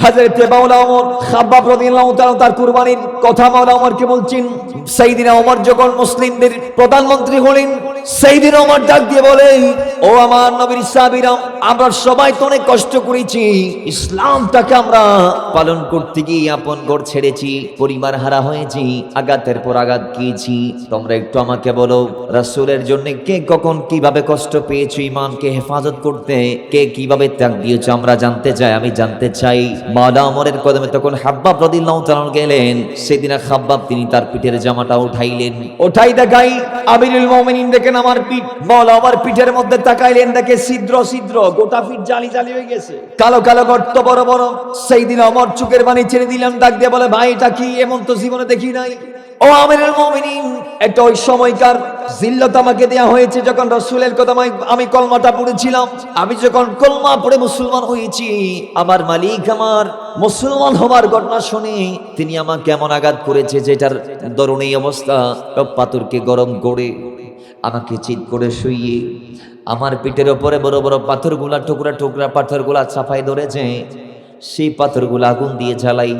হযরত মাওলানা ওমর খাব্বাব রাদিয়াল্লাহু তাআলা তার কুরবানির কথা মাওলানা ওমরকে বলছেন। সাইয়েদিনা ওমর যখন মুসলিমদের প্রধানমন্ত্রী হলেন, সাইয়েদিনা ওমর ডাক দিয়ে বলে, ও আমার নবীর সাহাবীরা, আমরা সবাই তো অনেক কষ্ট করেছি, ইসলামটাকে আমরা পালন করতে গিয়ে আপন ঘর ছেড়েছি, পরিবার হারা হয়েছি, আঘাতের পর আঘাত গিয়েছি। তোমরা একটু আমাকে বলো, রাসূলের জন্য কে কখন কিভাবে কষ্ট পেয়েছো ইমানকে হেফাজত করতে, কে কিভাবে ত্যাগ দিয়েছো আমরা জানতে চাই, আমি জানতে চাই। মাওলানা ওমরের কদমে তখন খাব্বাব রাদিয়াল্লাহু তাআলা গেলেন। সেদিন খাব্বাব তিনি তার পিঠের জামাটা উঠাইলেন, উঠাই দেখাই আমিরুল মুমিনিন দেখেন আমার পিঠ, মাওলানা ওমর পিঠের মধ্যে তাকাইলেন, দেখে ছিদ্র ছিদ্র, গোটা পিঠ জালি জালি হয়ে গেছে, কালো কালো গর্ত বড় বড়। সেদিন ওমর চোখের পানি ছেড়ে দিলেন, ডাক দিয়ে বলে, ভাই এটা কি, এমন তো জীবনে দেখি নাই। ও আমিরুল মুমিনিন, এটা ওই সময়কার জিল্লত আমাকে দেয়া হয়েছে যখন রাসূলের কদমে আমি কলমাটা পড়েছিলাম। আমি যখন কলমা পড়ে মুসলমান হয়েছি, আমার মালিক আমার মুসলমান হওয়ার ঘটনা শুনে তিনি আমাকে এমন আঘাত করেছে যেটার দরুন এই অবস্থা। পাথরকে গরম করে আমাকে চিৎ করে শুইয়ে আমার পিঠের ওপরে বড় বড় পাথরগুলা, টুকরা টুকরা পাথরগুলা চাপাই ধরেছে, সেই পাথরগুলা আগুন দিয়ে জ্বালাই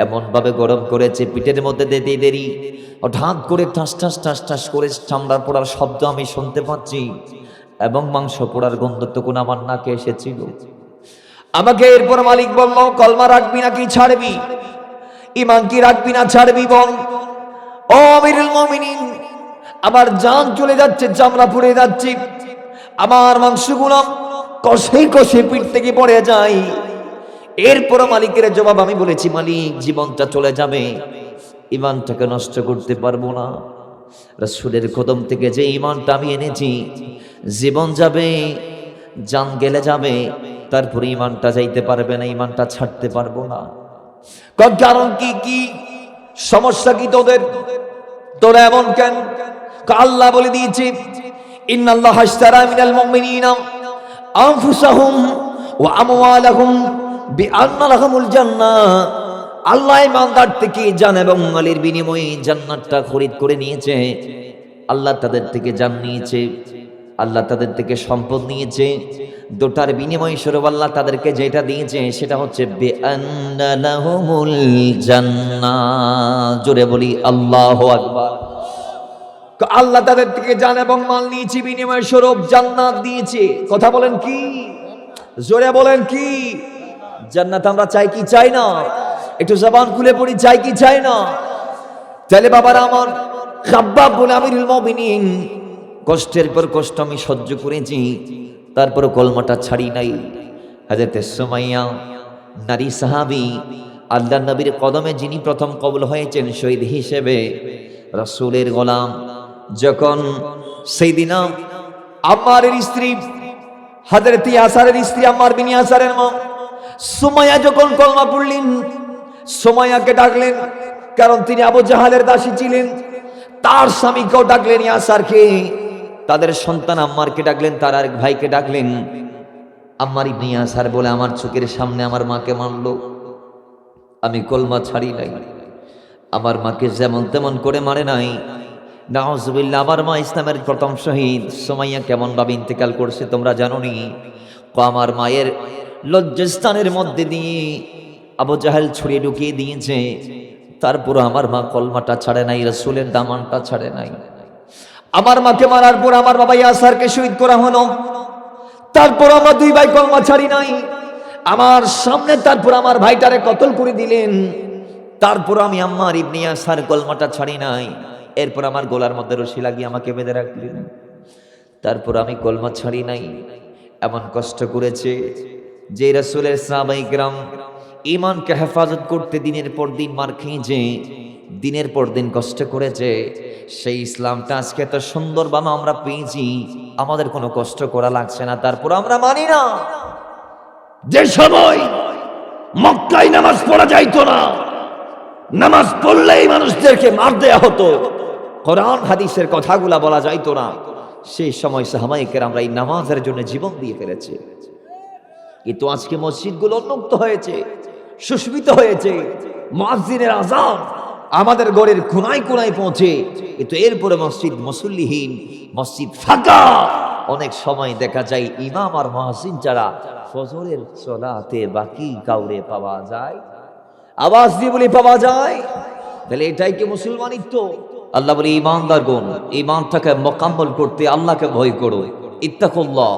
এমন ভাবে গরম করেছে, পিঠের মধ্যে দিতে দেরি হঠাৎ করে ঠাস ঠাস ঠাস ঠাস করে চামড়া পোড়ার শব্দ আমি শুনতে পাচ্ছি, এবং মাংস পোড়ার গন্ধ তখন আমার নাকে এসেছিল। আমাকে এরপর মালিক বলল, কলমা রাখবি নাকি ছাড়বি, ঈমান কি রাখবি না ছাড়বি বল। ও আমিরুল মুমিনিন, আমার জান চলে যাচ্ছে, চামড়া পুড়ে যাচ্ছে, আমার মাংসগুলো কষে কষে পিঠ থেকে পড়ে যায়। এরপর মালিকের জবাব আমি বলেছি, মালিক জীবনটা চলে যাবে, ঈমানটাকে নষ্ট করতে পারবো না। রাসূলের কদম থেকে যে ঈমানটা আমি এনেছি, জীবন যাবে, জান গেলে যাবে, তারপরে ঈমানটা যাইতে পারবে না, ঈমানটা ছাড়তে পারবো না। কারণ কি, কি সমস্যা কি তোদের, তোরা এমন কেন? আল্লাহ বলে দিয়েছে, ইন্নাল্লাহা আশতারা মিনাল মুমিনিনা আনফুসাহুম ওয়া আমওয়ালাহুম বিআন্না লাহুমুল জান্নাহ। আল্লাহ ইমানদার থেকে জান এবং মালের বিনিময়ে জান্নাতটা খরিদ করে নিয়েছে। আল্লাহ তাদের থেকে জান নিয়েছে, আল্লাহ তাদের থেকে সম্পদ নিয়েছে, দুটার বিনিময় স্বরূপ আল্লাহ তাদেরকে যেটা দিয়েছে সেটা হচ্ছে বিআন্না লাহুমুল জান্নাহ। জোরে বলি আল্লাহু আকবার। আল্লাহ তাদের থেকে জান এবং মাল নিয়েছে, বিনিময় স্বরূপ জান্নাত দিয়েছে। কথা বলেন কি, জোরে বলেন কি? জান্নাত আমরা চাই কি চাই না? একটু জবান খুলে পড়ি, চাই কি চাই না? তাহলে বাবারা আমার, খাব্বাব বলে আমিরুল মুমিনিন, কষ্টের পর কষ্ট আমি সহ্য করেছি, তারপর কলমাটা ছাড়ি নাই। হযরত সুমাইয়া নারী সাহাবী, আল্লাহর নবীর কদমে যিনি প্রথম কবুল হয়েছেন শহীদ হিসেবে, রাসূলের গোলাম, যখন সেইদিনা আম্মারের স্ত্রী হযরত ইয়াসারের স্ত্রী আম্মার বিন ইয়াসারের মা সুমাইয়া যখন কলমা পড়লেন, সুমাইয়াকে ডাকলেন, কারণ তিনি আবু জাহালের দাসী ছিলেন। তার স্বামীকেও ডাকলেন, ইয়াসারকে, তাদের সন্তান আম্মারকে ডাকলেন, তার আরেক ভাইকে ডাকলেন। আম্মার ইবনে ইয়াসার বলে, আমার চোখের সামনে আমার মাকে মারলো, আমি কলমা ছাড়ি নাই, আমার মাকে যেমন তেমন করে মারে নাই। নাউজুবিল্লাহ, আমার মা ইসলামের প্রথম শহীদ। সুমাইয়া কেমন ভাবে ইন্তেকাল করছে তোমরা জানোনি? আমার মায়ের লজ্জাস্থানের মধ্যে দিয়ে আবু জাহেল ছড়িয়ে ঢুকিয়ে দিয়েছে, তারপর আমার মা কলমাটা ছাড়ে নাই, রাসূলের দামানটা ছাড়ে নাই। আমার মাকে মারার পর আমার বাবা ইয়াসারকে শহীদ করা হলো, তারপর আমার দুই ভাই কলমা ছাড়ি নাই। আমার সামনে তারপর আমার ভাইটারে কতল করে দিলেন, তারপর আমি আম্মার ইবনে ইয়াসার কলমাটা ছাড়ি নাই। এরপর আমার গলার মধ্যে রশি লাগিয়ে আমাকে বেঁধে রাখলেন, তারপর আমি কলমা ছাড়ি নাই। এমন কষ্ট করেছে যে রাসূলের সাহাবায়ে কিরাম ঈমানকে হেফাজত করতে দিনের পর দিন মার খেয়েছে, দিনের পর দিন কষ্ট করেছে, সেই ইসলামটা আজকে এত সুন্দরভাবে আমরা পেয়েছি, আমাদের কোনো কষ্ট করা লাগছে না, তারপর আমরা মানি না। যে সময় মক্কায় নামাজ পড়া যাইতো না, নামাজ পড়লেই মানুষদেরকে মার দেয়া হতো, কোরআন হাদিসের কথাগুলা বলা যাইতো না, সেই সময় সাহাবায়ে কেরামরা এই নামাজের জন্য জীবন দিয়ে ফেলেছে। কিন্তু আজকে মসজিদগুলো উন্মুক্ত হয়েছে, সুশোভিত হয়েছে, মুয়াজ্জিনের আযান আমাদের ঘরের কোনায় কোনায় পৌঁছে, কিন্তু এরপরে মসজিদ মুসল্লিহীন, মসজিদ ফাঁকা। অনেক সময় দেখা যায় ইমাম আর মুয়াজ্জিন যারা ফজরের সালাতে বাকি কাউরে পাওয়া যায়, আওয়াজ দিয়ে বলে পাওয়া যায়, তাহলে এটাই কি মুসলমানিত্ব? আল্লাহ বলে ঈমানদারগণ, ঈমানটাকে মোকাম্মল করতে আল্লাহকে ভয় করো। ইত্তাকুল্লাহ,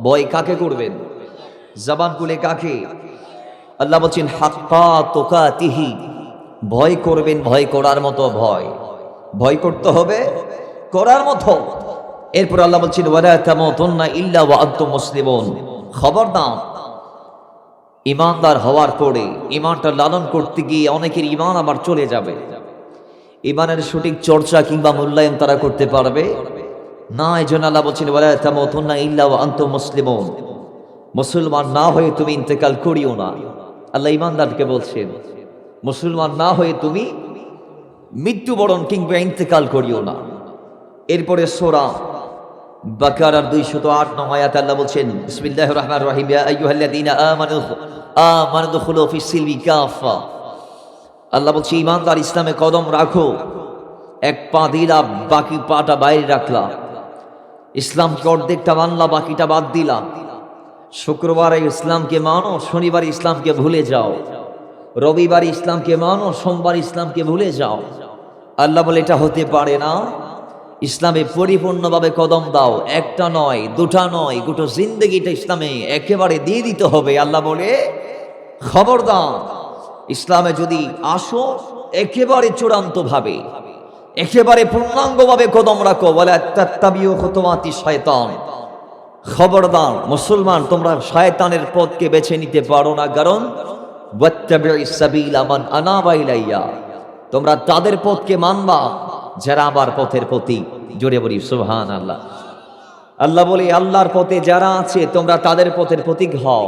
ভয় কাকে করবেন? জবান খুলে কাকে? আল্লাহ বলছেন হাক্কা তুকাতিহি, ভয় করবেন ভয় করার মতো ভয়, ভয় করতে হবে করার মতো। এরপর আল্লাহ বলছেন ওয়ালা তামুতুন্না ইল্লা ওয়া আনতুম মুসলিমুন, খবরদার ইমানদার হওয়ার পরে ইমানটা লালন করতে গিয়ে অনেকের ইমান আবার চলে যাবে। ইমানের সঠিক চর্চা কিংবা মূল্যায়ন তারা করতে পারবে না। এই জন্য আল্লাহ বলছেন ওয়ালা তামুতুন্না ইল্লা ওয়া আনতুম মুসলিমুন, মুসলমান না হয়ে তুমি ইন্তেকাল করিও না। আল্লাহ ইমানদারকে বলছেন মুসলমান না হয়ে তুমি মৃত্যুবরণ কিংবা ইন্তেকাল করিও না। এরপরে সূরা বাকারার 208 নং আয়াতে আল্লাহ বলছেন বিসমিল্লাহির রহমানির রহিম ইয়া আইয়ুহাল্লাযীনা আমানু দুখুলু ফিস সিলমি কাফা। আল্লাহ বলছে ঈমানদার ইসলামে কদম রাখো, এক পা দিলা বাকি পাটা বাইরে রাখলা, ইসলামকে অর্ধেকটা মানলা বাকিটা বাদ দিলা। শুক্রবারে ইসলামকে মানো, শনিবার ইসলামকে ভুলে যাও, রবিবার ইসলামকে মানো, সোমবার ইসলামকে ভুলে যাও। আল্লাহ বলে এটা হতে পারে না, ইসলামে পরিপূর্ণভাবে কদম দাও, একটা নয় দুটা নয়, গোটা জিন্দেগিটা ইসলামে একেবারে দিয়ে দিতে হবে। আল্লাহ বলে খবরদার, ইসলামে যদি আসো একেবারে চূড়ান্ত ভাবে একেবারে পূর্ণাঙ্গভাবে কদম রাখো। ওয়ালা তাত্তাবিউ খুতুওয়াতি শায়তান, খবরদার মুসলমান তোমরা শয়তানের পথকে বেছে নিতে পারো না, কারণ ওয়াত্তাবিউস সাবিলা মান আনাবা ইলাইয়া, তোমরা তাদের পথকে মানবা যারা আমার পথের প্রতি। জোরে বলি সুবহানাল্লাহ। আল্লাহ বলে আল্লাহর পথে যারা আছে তোমরা তাদের পথের প্রতীক হও।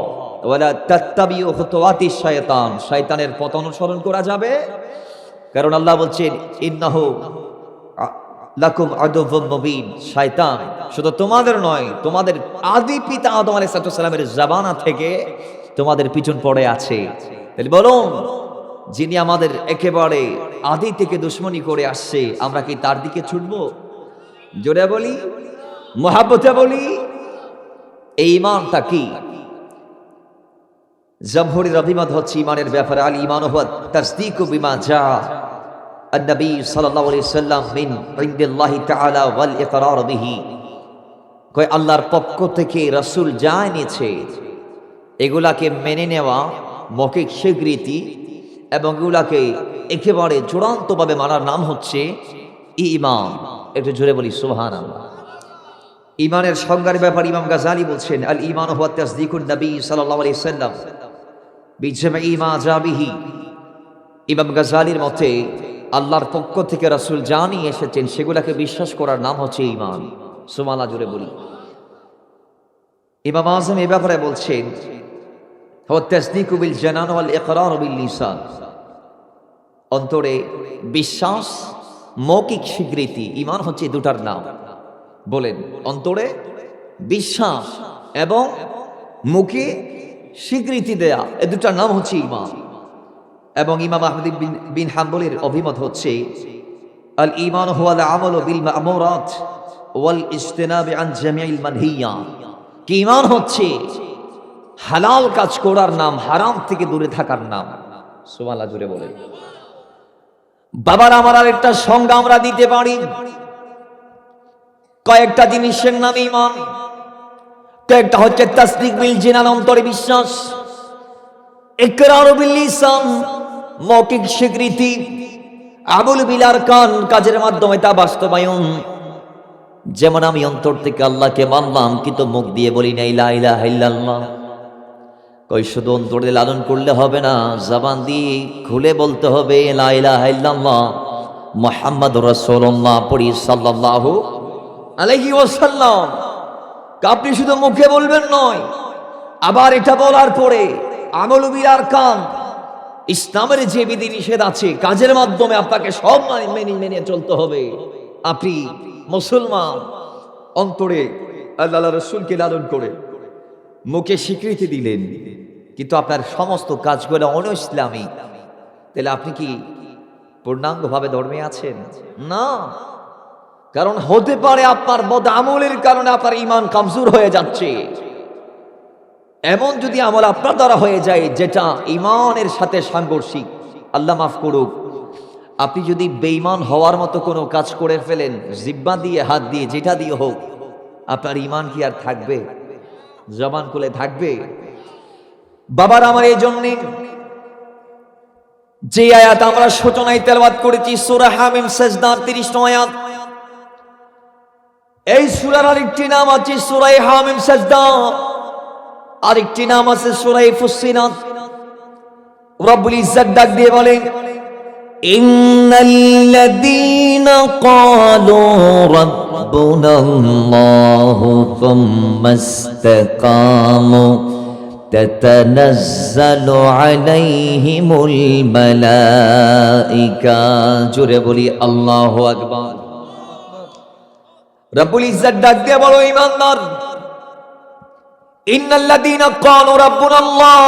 ওয়ালা তাত্তাবিউ খুতুওয়াতি শায়তান, শয়তানের পথ অনুসরণ করা যাবে, কারণ আল্লাহ বলছেন ইন্নাহু লাকুম আদুউম মুবিন, শয়তান শুধু তোমাদের নয়, তোমাদের আদি পিতা আদম আলাইহিস সালামের জামানা থেকে তোমাদের পিছন পড়ে আছে। তাহলে বলুন, যিনি আমাদের একেবারে আদি থেকে দুশ্মনী করে আসছে, আমরা কি তার দিকে ছুটবো? জোরে বলি, মুহাব্বতে বলি। এই ঈমানটা কি? জামহুরের অভিমত হচ্ছে ঈমানের ব্যাপারে আল ঈমানু হুয়া তাসদীকু বিমা জা আন-নবী সাল্লাল্লাহু আলাইহি সাল্লাম মিন ইনদিল্লাহি তাআলা ওয়াল ইকরার বিহি, কয় আল্লাহর পক্ষ থেকে রাসূল যা এনেছে এগুলাকে মেনে নেওয়া, মৌখিক স্বীকৃতি এবং এগুলাকে একেবারে চূড়ান্তভাবে মানার নাম হচ্ছে ঈমান। একটু জোরে বলি সুবহানাল্লাহ। ঈমানের সংজ্ঞার ব্যাপারে ইমাম গাযালি বলছেন আল ঈমান হুয়া তাসদীকুন নবী সাল্লাল্লাহু আলাইহি সাল্লাম বিজামি মা জা বিহি। ইমাম গাযালির মতে আল্লাহর পক্ষ থেকে রাসূল যা নিয়ে এসেছেন সেগুলাকে বিশ্বাস করার নাম হচ্ছে ঈমান। সুবহানাল্লাহ, জোরে বলি। ইমাম আযম এই ব্যাপারে বলছেন হুয়া তাসদীকু বিল জানান ওয়াল ইকরার বিল লিসান, অন্তরে বিশ্বাস, মৌখিক স্বীকৃতি। ঈমান হচ্ছে দুটার নাম। বলেন, অন্তরে বিশ্বাস এবং মুখে স্বীকৃতি দেয়া, এ দুটার নাম হচ্ছে ঈমান। এবং ইমাম আহমদ বিন হাম্বলের অভিমত হচ্ছে আল ঈমান হুয়াল আমালু বিল মা'মুরাত ওয়াল ইজতিনাব আন জামিউল মানহিয়াত। কি ঈমান হচ্ছে হালাল কাজ করার নাম, হারাম থেকে দূরে থাকার নাম। সুবহানাল্লাহ, জুড়ে বলেন। বাবার আমার আরেকটা সংজ্ঞা আমরা দিতে পারি, কয়েকটা জিনিসের নাম ঈমান। কয়েকটা হচ্ছে তাসদীক বিল জিনান, অন্তরে বিশ্বাস, ইকরার বিল লিসান, মৌখিক স্বীকৃতি, আমল বিল আরকান, কাজের মাধ্যমে তা বাস্তবায়ন। যেমন আমি অন্তর থেকে আল্লাহকে মানলাম কিন্তু মুখ দিয়ে বলি না লা ইলাহা ইল্লাল্লাহ, কই শুধু অন্তরে লালন করলে হবে না, জবান দিয়ে খুলে বলতে হবে লা ইলাহা ইল্লাল্লাহ মুহাম্মাদুর রাসূলুল্লাহ পড়ি সাল্লাল্লাহু আলাইহি ওয়াসাল্লাম। আপনি শুধু মুখে বলবেন নয়, আবার এটা বলার পরে আমল বিল আরকান, ইসলামের যে বিধি নিষেধ আছে কাজের মাধ্যমে আপনাকে সব মেনে চলতে হবে। আপনি মুসলমান, অন্তরে আল্লাহ রাসূলকে লালন করে মুখে স্বীকৃতি দিলেন কিন্তু আপনার সমস্ত কাজগুলো অনইসলামিক, তাহলে আপনি কি পূর্ণাঙ্গভাবে ধর্মে আছেন? না। কারণ হতে পারে আপনার বদ আমলের কারণে আপনার ঈমান কমজোর হয়ে যাচ্ছে। এমন যদি আমল আপনার দ্বারা হয়ে যায় যেটা ঈমানের সাথে সাংঘর্ষিক, আল্লাহ মাফ করুক, আপনি যদি বেঈমান হওয়ার মতো কোনো কাজ করে ফেলেন, জিহ্বা দিয়ে, হাত দিয়ে, যেটা দিয়ে হোক, আপনার ঈমান কি আর থাকবে? জবান খুলে থাকবে? বাবার আমার এই জন্যে যে আয়াত আমরা সূচনায় তেলাওয়াত করেছি সূরা হামিম সাজদা ৩০ নং আয়াত, এই সূরার আরেকটি নাম আছে সূরা হামিম সাজদা, আরেকটি নাম আছে সূরা ফুসসিলাত। রব্বুল ইজ্জত ডাক দিয়ে বলেন, ইন্নাল্লাযীনা ক্বালু রাব্বুনাল্লাহু সুম্মা ইসতাকামু তাতানাজ্জালু আলাইহিমুল মালাইকা। জোরে বলি আল্লাহু আকবার। রব্বুল ইজ্জত ডাক দিয়ে বলো, ঈমানদার, ইন্নাল্লাযীনা ক্বালু রাব্বুনাল্লাহ,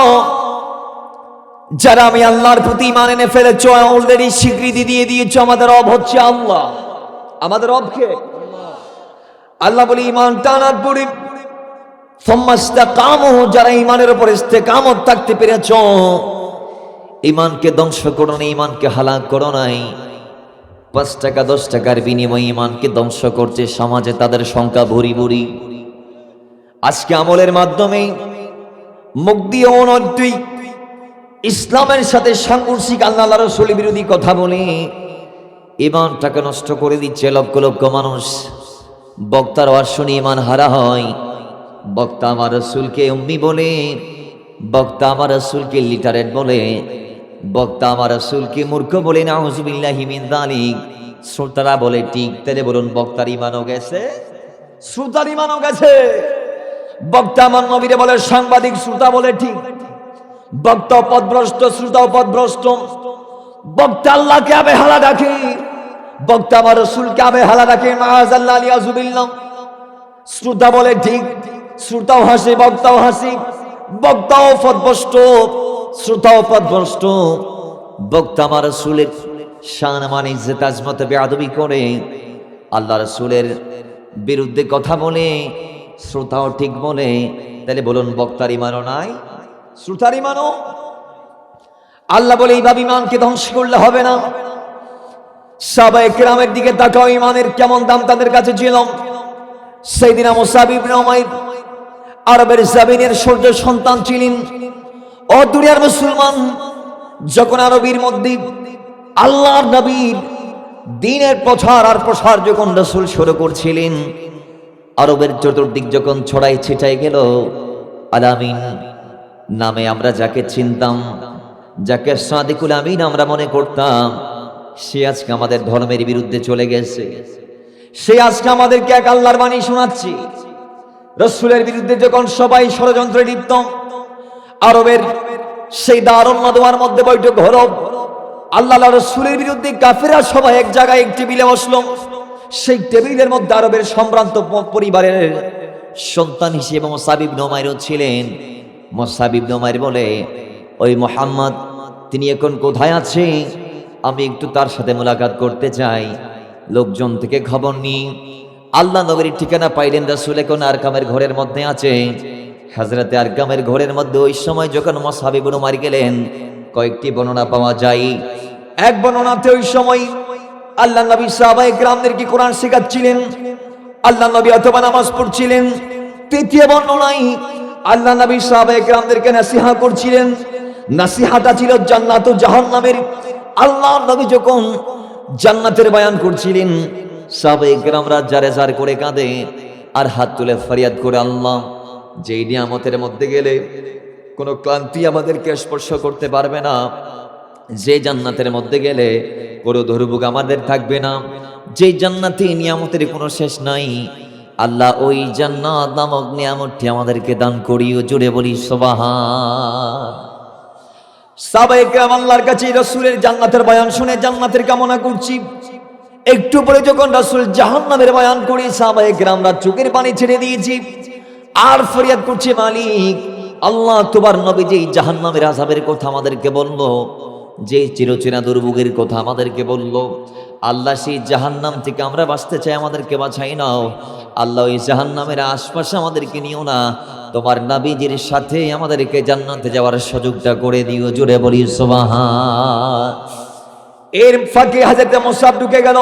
যারা আমি আল্লাহর প্রতি ঈমান এনে ফেলেছো, অলরেডি স্বীকৃতি দিয়ে দিয়েছো আমাদের রব হচ্ছে আল্লাহ। আমাদের রব কে? আল্লাহ বলি ঈমান টানার পরে সুম্মা ইসতাকামু, যারা ঈমানের উপর ইস্তেকামত থাকতে পেরেছো, ঈমানকে ধ্বংস করো না, ঈমানকে হালাক করো নাই। ৫ টাকা ১০ টাকার বিনিময়ে ঈমানকে ধ্বংস করছে সমাজে, তাদের সংখ্যা ভরি ভরি। আজকে আমলের মাধ্যমে মুখ দিয়ে অনৈতিক ইসলামের সাথে সাংঘর্ষিক আল্লাহ রাসূল বিরোধী কথা বলে ঈমানটাকে নষ্ট করে দিচ্ছে লক্ষ লক্ষ মানুষ। বক্তার ওয়াজ শুনে ঈমান হারা হয়। বক্তা আমার রাসূলকে উম্মি বলে, বক্তা আমার রাসূলকে লিটারেট বলে, বক্তা আমার রাসূলকে মূর্খ বলে, নাউযুবিল্লাহি মিন যালিক। শ্রোতারা বলে ঠিক, তাহলে বলুন বক্তার ঈমানও গেছে, শ্রোতার ঈমানও গেছে। বক্তা আমার নবীরে বলে সাংবাদিক, শ্রোতা বলে ঠিক। বক্তা পথভ্রষ্ট, শ্রোতাও পথভ্রষ্ট। বক্তা আল্লাহকে আবেহালা ডাকে, বক্তা আমার রাসূলকে আবেহালা ডাকে, মাআযাল্লাহ লিয়াযুবিল্লাহ। শ্রোতা বলে ঠিক, শ্রোতাও হাসে, বক্তাও হাসি। বক্তাও পথভ্রষ্ট, শ্রোতাও পথভ্রষ্ট। বক্তা আমার রাসূলের শান মান ইজ্জত আজমতে বেয়াদবি করে, আল্লাহ রাসূলের বিরুদ্ধে কথা বলে, শ্রোতাও ঠিক বলে। তাহলে বলুন বক্তার ঈমানও নাই, শ্রোতার ঈমানও। আল্লাহ বলে এইভাবে ঈমানকে ধ্বংস করলে হবে না। সাহাবায়ে কেরামের দিকে তাকাও, ঈমানের কেমন দাম তাদের কাছে ছিল। সাইয়েদিনা মুসাব ইবনে উমাইর আরবের জামিনের সূর্য সন্তান ছিলেন। ও দুনিয়ার মুসলমান, যখন আরবের মধ্যে আল্লাহর নবীর দ্বীনের প্রচার আর প্রসার যখন রাসূল শুরু করছিলেন, আরবের চতুর্দিক যখন ছড়াই ছিটাই গেল, আলামিন নামে আমরা যাকে চিনতাম, যাকে সাদিকুল আমিন আমরা মনে করতাম, সে আজকে আমাদের ধর্মের বিরুদ্ধে চলে গেছে। সে আজকে আমাদেরকে এক আল্লাহর বাণী শোনাচ্ছে। রাসূলের বিরুদ্ধে যখন সবাই ষড়যন্ত্রে লিপ্ত, আরবের সেই দারুন নাদওয়ার মধ্যে বৈঠক হলো। আল্লাহ রাসূলের বিরুদ্ধে কাফেররা সবাই এক জায়গায় এক টেবিলে বসলো। সেই টেবিলের মধ্যে আরবের সম্ভ্রান্ত পরিবারের সন্তান হিসেবে মুসাব ইবনে উমাইরও ছিলেন। মুসাব ইবনে উমাইর বলে, ওই মুহাম্মদ তিনি এখন কোথায় আছে? আমি একটু তার সাথে মোলাকাত করতে চাই। লোকজন থেকে খবর নিই, আল্লাহ নবীর ঠিকানা পাইলেন, রাসূল এখন আরকামের ঘরের মধ্যে আছে। হযরতে আরকামের ঘরের মধ্যে ওই সময় যখন মুসাব ইবনে উমাইর গেলেন, কয়েকটি বর্ণনা পাওয়া যায়। এক বর্ণনাতে ওই সময় আল্লাহ নবী সাহাবায়ে কেরামদেরকে কোরআন শেখাচ্ছিলেন, আল্লাহ নবী অথবা নামাজ পড়ছিলেন। তৃতীয় বর্ণনায় আল্লাহ নবী সাহাবায়ে কেরামদেরকে নসিহত করছিলেন। নসিহতটা ছিল জান্নাত ও জাহান্নামের। আল্লাহ নবী যখন জান্নাতের বয়ান করছিলেন, সাহাবায়ে কেরামরা জারে জার করে কাঁদে আর হাত তুলে ফরিয়াদ করে, আল্লাহ যেই নিয়ামতের মধ্যে গেলে কোনো ক্লান্তি আমাদেরকে স্পর্শ করতে পারবে না, যে জান্নাতের মধ্যে গেলে কোনো দুর্ভোগ আমাদের থাকবে না, যে জান্নাতে নিয়ামতের কোনো শেষ নাই, আল্লাহ ওই জান্নাত নামক নিয়ামতটি আমাদেরকে দান করিও। জুড়ে বলি সুবহান। সাহাবায়ে কেরাম আল্লাহর কাছে রাসূলের জান্নাতের বয়ান শুনে জান্নাতের কামনা করছি। একটু পরে যখন রাসূল জাহান্নামের বয়ান করে, সাহাবায়ে কেরামরা চোখের পানি ছেড়ে দিয়েছি আর ফরিয়াদ করছে, মালিক আল্লাহ তোমার নবী যেই জাহান্নামের আযাবের কথা আমাদেরকে বলল, যে চিরচেনা দুর্ভোগের কথা আমাদেরকে বলল, আল্লাহ সেই জাহান্নাম থেকে আমরা বাঁচতে চাই, আমাদেরকে বাঁচাই নাও আল্লাহ। ওই জাহান্নামের আশপাশে আমাদেরকে নিও না, তোমার নবীজির সাথে আমাদেরকে জান্নাতে যাওয়ার সুযোগটা করে দিও। জোরে বলি সুবহান। এর ফাঁকে হযরত মুসাব ঢুকে গেল।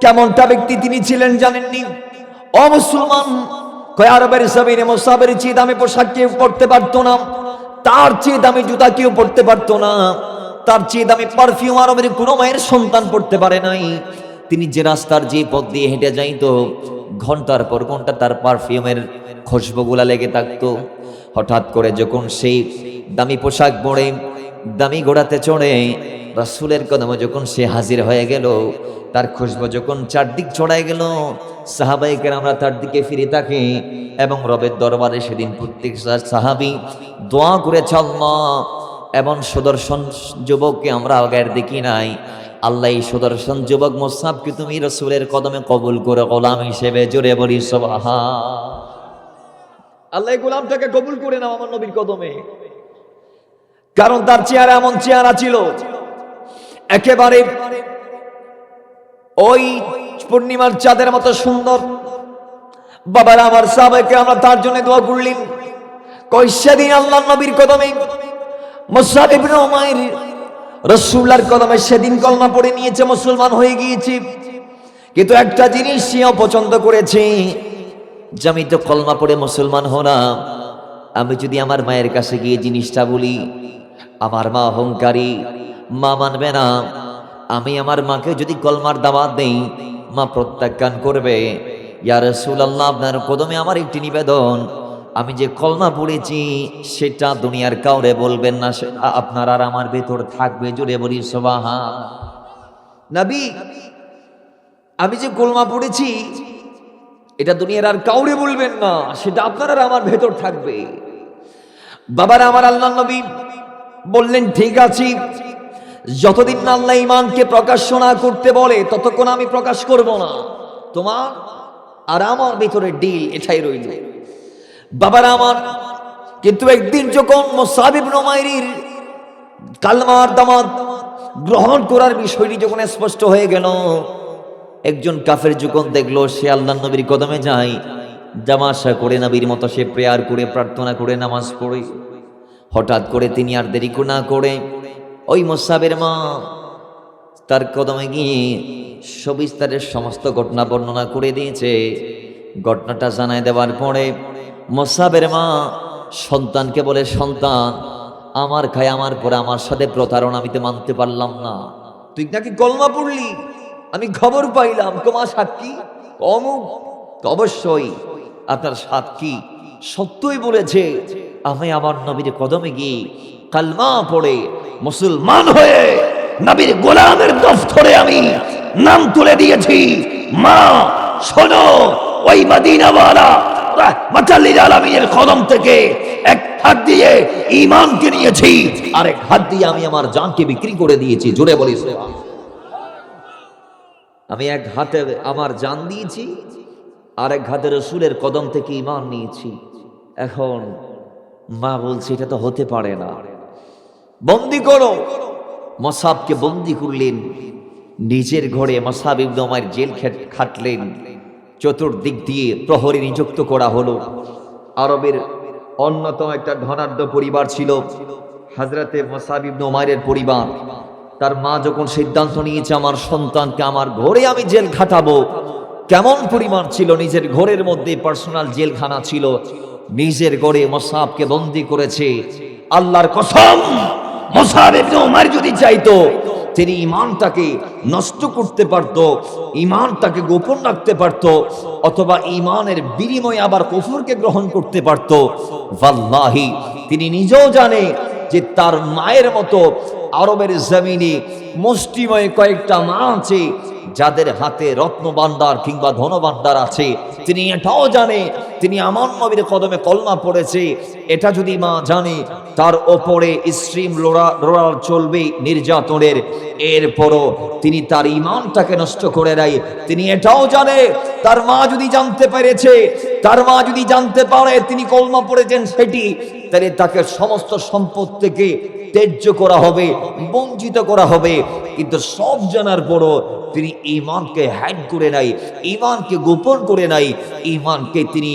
কেমনটা ব্যক্তি তিনি ছিলেন জানেননি? ও মুসলমান, কয় আরবের জমিনে মুসাবের চেয়ে দামি পোশাক কেউ পরতে পারতো না, তার চেয়ে দামি জুতা কেউ পরতে পারতো না, তার চেয়ে দামি পারফিউম আরবের কোনো মায়ের সন্তান পড়তে পারে নাই। তিনি যে রাস্তার যে পথ দিয়ে হেঁটে যাইতো, ঘন্টার পর ঘন্টা তার পারফিউমের খুশবুগুলা লেগে থাকতো। হঠাৎ করে যখন সেই দামি পোশাক পরে দামি ঘোড়াতে চড়ে রাসূলের কদমে যখন সে হাজির হয়ে গেল, তার খুশবু যখন চারদিক ছড়ায় গেল, সাহাবায়ে কেরামরা তার দিকে ফিরে তাকে এবং রবের দরবারে সেদিন প্রত্যেক সাহাবী দোয়া করেছে, আল্লাহ এমন সুদর্শন যুবককে আমরা আগের দেখি নাই, আল্লাহ এই সুদর্শন যুবক মুসাবকে তুমি রাসূলের কদমে কবুল করে গোলাম হিসেবে। জোরে বলি সুবহান। আল্লাহ এই গোলামটাকে কবুল করে নাও আমার নবীর কদমে। কারণ তার চেহারা এমন চেহারা ছিল, একেবারে ওই পূর্ণিমার চাঁদের মতো সুন্দর। বাবারা আমার, সাহাবাকে আমরা তার জন্য দোয়া করলেন। কই সেদিন আল্লাহর নবীর কদমে মুসআব ইবনে উমাইর রাসূলুল্লাহর কদমে সেদিন কলমা পড়ে নিয়েছে, মুসলমান হয়ে গিয়েছে। কিন্তু একটা জিনিস সে অপছন্দ করেছে, যে আমি তো কলমা পড়ে মুসলমান হলাম, আমি যদি আমার মায়ের কাছে গিয়ে জিনিসটা বলি, আমার মা অহংকারী, মা মানবে না। আমি আমার মাকে যদি কলমার দাওয়াত দেই, মা প্রত্যাখ্যান করবে। ইয়া রাসূলুল্লাহ, আপনার কদমে আমার একটি নিবেদন, আমি যে কলমা পড়েছি সেটা দুনিয়ার কাউরে বলবেন না, সেটা আপনার আর আমার ভেতর থাকবে। জোরে বলি সুবহান। নবী, আমি যে কলমা পড়েছি এটা দুনিয়ার আর কাউরে বলবেন না, সেটা আপনার আর আমার ভেতর থাকবে। বাবার আমার, আল্লাহর নবী বললেন, ঠিক আছে, যতদিন না আল্লাহ ঈমানকে প্রকাশ না করতে বলে ততক্ষণ আমি প্রকাশ করব না। তোমার আর আমার ভিতরে ডিল এটাই রইল। বাবার আমার, কিন্তু একদিন যখন মুসআব ইবনে উমাইরের কালমার দাওয়াত গ্রহণ করার বিষয়টি যখন স্পষ্ট হয়ে গেল, একজন কাফের যখন দেখলো সে আল্লাহর নবীর কদমে যায়, জামাশা করে নবীর মতো সে প্রেয়ার করে প্রার্থনা করে নামাজ পড়ে, হঠাৎ করে তিনি আর দেরি না করে ওই মুসআবের মা তার কদমে গিয়ে সবিস্তারের সমস্ত ঘটনা বর্ণনা করে দিয়েছে। ঘটনাটা জানায় দেওয়ার পরে মুসআবের মা সন্তানকে বলে, সন্তান, আমার খায় আমার পরে আমার সাথে প্রতারণা আমি তো মানতে পারলাম না, তুই নাকি কলমা পড়লি, আমি খবর পাইলাম, তোমার সাক্ষী অমুক। অবশ্যই আপনার সাক্ষী সত্যই বলেছে, আমি আমার নবীর কদমে গিয়ে কালমা পড়ে মুসলমান হয়ে নবীর গোলামের দফতরে আমি নাম তুলে দিয়েছি। মা শোনো, ওই মদিনাওয়ালা রাহমাতাল লিল আলামিনের কদম থেকে এক হাত দিয়ে ঈমানকে নিয়েছি, আর এক হাত দিয়ে আমি আমার জানকে বিক্রি করে দিয়েছি। জোরে বলি সুবহান। আমি এক হাতে আমার জান দিয়েছি, আর এক হাতে রাসূলের কদম থেকে ঈমান নিয়েছি। এখন মা বলছে এটা তো হতে পারে না, বন্দি করো। মুসআবকে বন্দি করলেন নিজের ঘরে। মুসআব ইবনে উমাইর জেল খাটলেন। চতুর্দিক দিয়ে প্রহরী নিযুক্ত করা হলো। আরবের অন্যতম একটা ধনাঢ্য পরিবার ছিল হযরতে মুসআব ইবনে উমাইরের পরিবার। তার মা যখন সিদ্ধান্ত নিয়েছে আমার সন্তানকে আমার ঘরে আমি জেল খাটাবো, কেমন পরিবার ছিল, নিজের ঘরের মধ্যে পার্সোনাল জেলখানা ছিল, নিজের ঘরে মুসআবকে বন্দি করেছে। আল্লাহর কসম, মুসআব ইবনে উমাইর যদি চাইতো তিনি ঈমানটাকে নষ্ট করতে পারত, ঈমানটাকে গোপন রাখতে পারত, অথবা ঈমানের বিনিময়ে আবার কুফরকে গ্রহণ করতে পারত। ওয়াল্লাহি তিনি নিজেও জানে যে তার মায়ের মতো আরবের জমিনে মুষ্টিময় কয়েকটা মা আছে যাদের হাতে রত্ন ভান্ডার কিংবা ধন ভান্ডার আছে। তিনি এটাও জানে তিনি আমার নবীর কদমে কলমা পড়েছে, এটা যদি মা জানে তার ওপরে স্ট্রিম রোলার চলবে নির্যাতনের, এরপরও তিনি তার ঈমানটাকে নষ্ট করে দেয়। তিনি এটাও জানে তার মা যদি জানতে পেরেছে তার মা যদি জানতে পারে তিনি কলমা পড়েছেন সেটি, তাহলে তাকে সমস্ত সম্পদ থেকে ত্যায্য করা হবে, বঞ্চিত করা হবে। কিন্তু সব জানার পরও তিনি ঈমানকে হাইড করে নাই, ঈমানকে গোপন করে নাই, ঈমানকে তিনি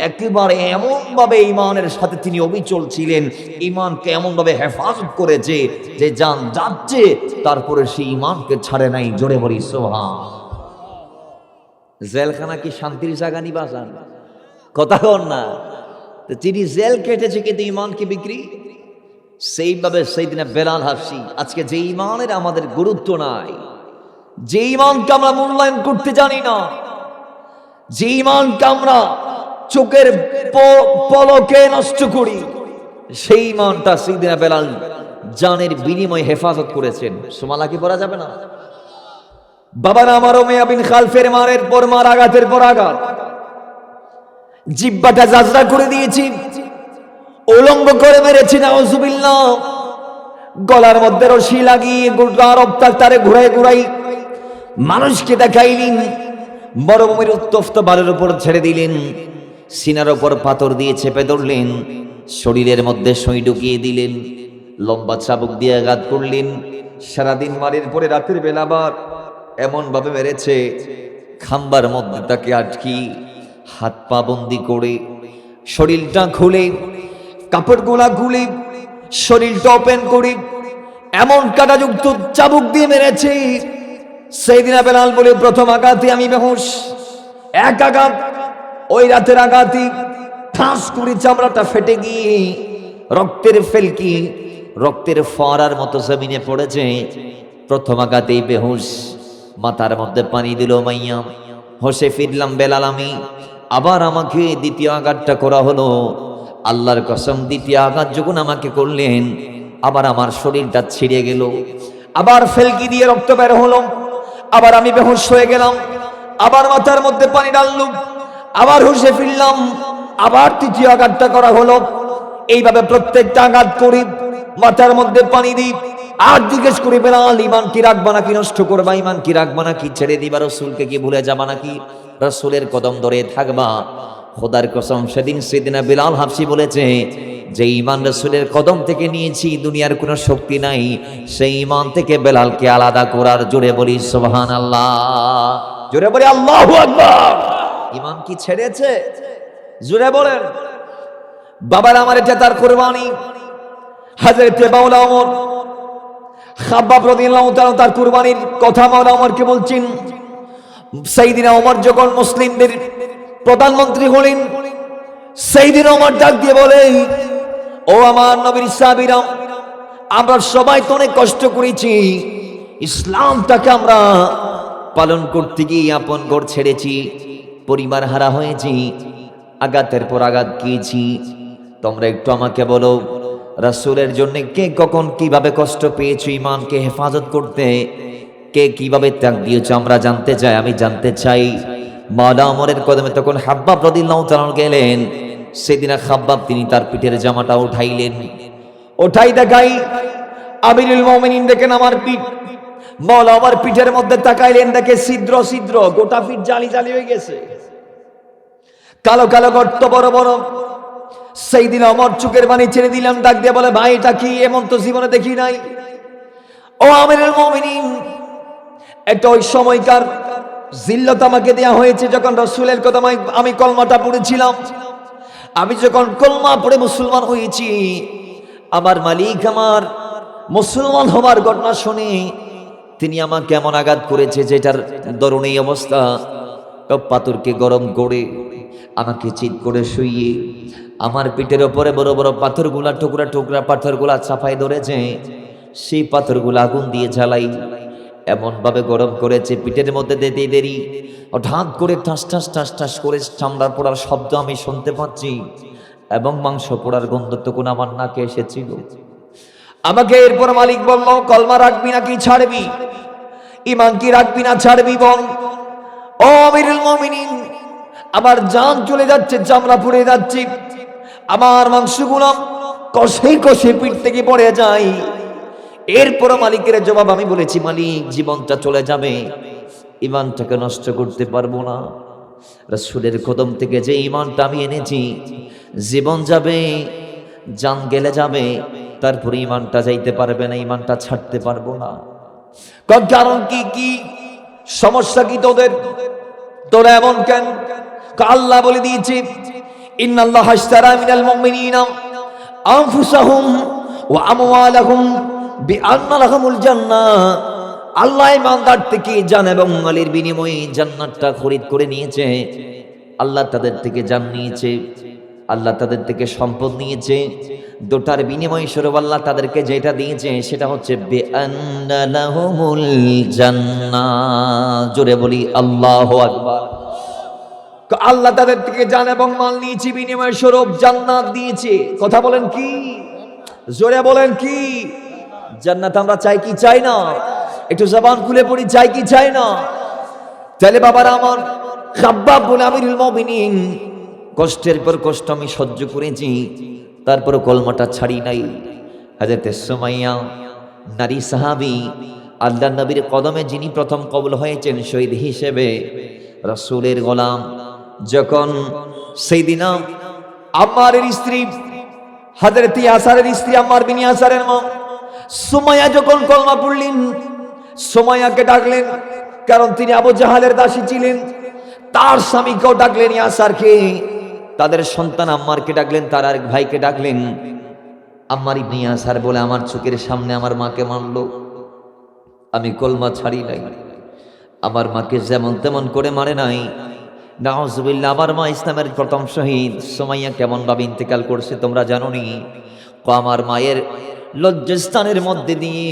একেবারে এমনভাবে ঈমানের সাথে তিনি অবিচল ছিলেন, ঈমানকে এমনভাবে হেফাজত করেছে যে জান যাচ্ছে তারপরে সেই ঈমানকে ছাড়ে নাই। জোরে বলি সুবহান। জেলখানা কি শান্তির জায়গা নিবাসান? কথা কর না। তো তিনি জেল কেটেছে কিন্তু ঈমান কি বিক্রি? সেইভাবে সেইদিনা বেলাল হাফসি, আজকে যে ঈমানের আমাদের গুরুত্ব নাই, যে ঈমানকে আমরা মূল্যায়ন করতে জানি না, যে ঈমানকে আমরা চোখের পলকে নষ্ট করি, সেই ঈমানটা সেইদিনা বেলাল জানের বিনিময়ে হেফাজত করেছেন। সুমালা কি পড়া যাবে না? বাবা না আমার উমাইয়া বিন খালফের মারের পর মার, আঘাতের পর আঘাত, জিহ্বাটা জাজরা করে দিয়েছি, উলঙ্গ করে মেরেছি, নাউজুবিল্লাহ। গলার মধ্যে রশি লাগিয়ে গোটা রক্তার তারে ঘুরাই ঘুরাই মানুষকে দেখাইলেন। মরুভূমির উত্তপ্ত বালুর উপর ছেড়ে দিলেন, সিনার উপর পাথর দিয়ে চেপে ধরলেন, শরীরের মধ্যে সুই ঢুকিয়ে দিলেন, লম্বা চাবুক দিয়ে আঘাত করলেন। সারাদিন মারের পরে রাতের বেলা আবার এমন ভাবে মেরেছে, খাম্বার মধ্যে তাকে আটকি হাত পা বন্দি করে, শরীরটা খুলে, কাপড়গুলা খুলে, শরীরটা ওপেন করে এমন কাঁটাযুক্ত চাবুক দিয়ে মেরেছে। সেইদিনা বেলাল বলে, প্রথম আঘাতে আমি বেহুশ, এক আঘাত ওই রাতের আঘাতে ঠাস করে চামড়াটা ফেটে গিয়ে রক্তের ফেলকি, রক্তের ফোয়ারার মতো জমিনে পড়েছে। প্রথম আঘাতেই বেহুশ, মাথার মধ্যে পানি দিল মাইয়া, হোশে ফিরলাম বেলাল আমি। আবার আমাকে দ্বিতীয় আঘাতটা করা হলো। আল্লাহর কসম, দ্বিতীয় আঘাত যখন আমাকে করলেন, আবার আমার শরীরটা ছিঁড়ে গেল, আবার ফেলকি দিয়ে রক্ত বের হলো, আবার আমি বেহুশ হয়ে গেলাম, আবার মাথার মধ্যে পানি ডাললুম, আবার হুশে ফিরলাম, আবার তৃতীয় আঘাতটা করা হলো। এইভাবে প্রত্যেকটা আঘাত করি, মাথার মধ্যে পানি দিই, আর জিজ্ঞেস করি, বেলাল ঈমান কি রাখবা নাকি নষ্ট করবা? ঈমান কি রাখবা নাকি ছেড়ে দিবা? রাসূলকে কি ভুলে যাবা নাকি রাসূলের কদম ধরে থাকবা? খোদার কসম, সেদিনা বেলাল হাফসি বলেছে, যে ঈমান রাসূলের কদম থেকে নিয়েছি, দুনিয়ার কোনো শক্তি নাই সেই ঈমান থেকে বেলালকে আলাদা করার। জোরে বলি সুবহানাল্লাহ, জোরে বলি আল্লাহু আকবার। ঈমান কি ছেড়েছে? জোরে বলেন। বাবার আমার এটা তার কুরবানি। হযরত মাওলা ওমর খাব্বাব রাদিয়াল্লাহু তাআলা তার কুরবানির কথা মাওলা ওমরকে বলছেন। সাইয়েদিনা ওমর যখন মুসলিমদের প্রধানমন্ত্রী হলেন, সাইয়েদিনা ওমর ডাক দিয়ে বলে, ও আমার নবীর সাহাবীরা, আমরা সবাই তো অনেক কষ্ট করেছি, ইসলামটাকে আমরা পালন করতে গিয়ে আপন ঘর ছেড়েছি, পরিবার হারা হয়েছি, আঘাতের পর আঘাত খেয়েছি। তোমরা একটু আমাকে বলো, রাসূলের জন্য কে কখন কিভাবে কষ্ট পেয়েছে ঈমানকে হেফাজত করতে, কে কিভাবে ত্যাগ দিয়েছে আমরা জানতে চাই। আমি জানতে চাই। মাওলা ওমরের কদমে তখন খাব্বাব রাদিয়াল্লাহু তাআলা গেলেন। সেদিনা খাব্বাব তিনি তার পিঠের জামাটা উঠাইলেন, ওঠাই দেখাই আমিরুল মুমিনিন দেখেন আমার পিঠ। মাওলা আমার পিঠের মধ্যে তাকাইলেন, দেখে ছিদ্র ছিদ্র, গোটা পিঠ জালি জালি হয়ে গেছে, কালো কালো গর্ত বড় বড়। সেইদিন ওমর চোখের পানি ছেড়ে দিলাম, ডাক দিয়ে বলে, ভাই এটা কি? এমন তো জীবনে দেখি নাই। ও আমিরুল মুমিনিন, এটা ওই সময়কার জিল্লত আমাকে দেয়া হয়েছে যখন রাসূলের কদমে আমি কলমাটা পড়েছিলাম। আমি যখন কলমা পড়ে মুসলমান হয়েছি, আমার মালিক আমার মুসলমান হবার ঘটনা শুনে তিনি আমাকে এমন আঘাত করেছে যেটার দরুন এই অবস্থা। পাথরকে গরম করে আমাকে চিৎ করে শুইয়ে আমার পিঠের ওপরে বড় বড় পাথরগুলা, টুকরা টুকরা পাথরগুলা চাপাই ধরেছে। সেই পাথরগুলা আগুন দিয়ে জ্বালাই, এমন ভাবে গরম করেছে, পিঠের মধ্যে দিতে দেরি হঠাৎ করে ঠাস ঠাস ঠাস ঠাস করে চামড়া পোড়ার শব্দ আমি শুনতে পাচ্ছি, এবং মাংস পোড়ার গন্ধ তখন আমার নাকে এসেছিল। আমাকে এরপর মালিক বলল, কলমা রাখবি নাকি ছাড়বি? ঈমান কি রাখবি না ছাড়বি বল? ও আমিরুল মুমিনিন, আমার জান চলে যাচ্ছে, চামড়া পুড়ে যাচ্ছে, আমার মাংসগুলো কষে কষে পিঠ থেকে পড়ে যায়। এরপর মালিকের জবাব আমি বলেছি, মালিক জীবনটা চলে যাবে, ঈমানটাকে নষ্ট করতে পারবো না। রাসূলের কদম থেকে যে ঈমানটা আমি এনেছি, জীবন যাবে, জান গেলে যাবে, তারপরে ঈমানটা যাইতে পারবে না, ঈমানটা ছাড়তে পারবো না। কারণ কি? কি সমস্যা কি তোদের? তোরা এমন কেন? আল্লাহ বলে দিয়েছে, ইন্নাল্লাহা আশতারা মিনাল মুমিনিনা আনফুসাহুম ওয়া আমওয়ালাহুম বিআন্না লাহুমুল জান্নাহ। আল্লাহ ইমানদার থেকে জান এবং মালের বিনিময়ে জান্নাতটা খরিদ করে নিয়েছে। আল্লাহ তাদের থেকে জান নিয়েছে, আল্লাহ তাদের থেকে সম্পদ নিয়েছে। দুটার বিনিময় স্বরূপ আল্লাহ তাদেরকে যেটা দিয়েছে সেটা হচ্ছে বিআন্না লাহুমুল জান্নাহ। জোরে বলি আল্লাহু আকবার। আল্লাহ তাদের থেকে জান এবং মাল নিয়েছে, বিনিময় স্বরূপ জান্নাত দিয়েছে। কথা বলেন কি? জোরে বলেন কি? জান্নাত আমরা চাই কি চাই না? একটু জবান খুলে পড়ি, চাই কি চাই না? তাহলে বাবারা আমার, খাব্বাব বলে আমিরুল মুমিনিন, কষ্টের পর কষ্ট আমি সহ্য করেছি, তারপর কলমাটা ছাড়ি নাই। হযরত সুমাইয়া নারী সাহাবী, আল্লাহ নবীর কদমে যিনি প্রথম কবুল হয়েছেন শহীদ হিসেবে, রাসূলের গোলাম, যখন সেইদিনা আম্মারের স্ত্রী, হযরত ইয়াসারের স্ত্রী আম্মার বিন ইয়াসারের মা সুমাইয়া যখন কলমা পড়লেন, সুমাইয়াকে ডাকলেন, কারণ তিনি আবু জাহালের দাসী ছিলেন। তার স্বামীকেও ডাকলেন, ইয়াসারকে, তাদের সন্তান আম্মারকে ডাকলেন, তার আরেক ভাইকে ডাকলেন। আম্মার ইবনে ইয়াসার বলে, আমার চোখের সামনে আমার মাকে মারলো, আমি কলমা ছাড়ি নাই। আমার মাকে যেমন তেমন করে মারে নাই, নাউজুবিল্লাহ। আমার মা ইসলামের প্রথম শহীদ। সুমাইয়া কেমন ভাবে ইন্তেকাল করছে তোমরা জানো নি? আমার মায়ের লজ্জাস্থানের মধ্যে দিয়ে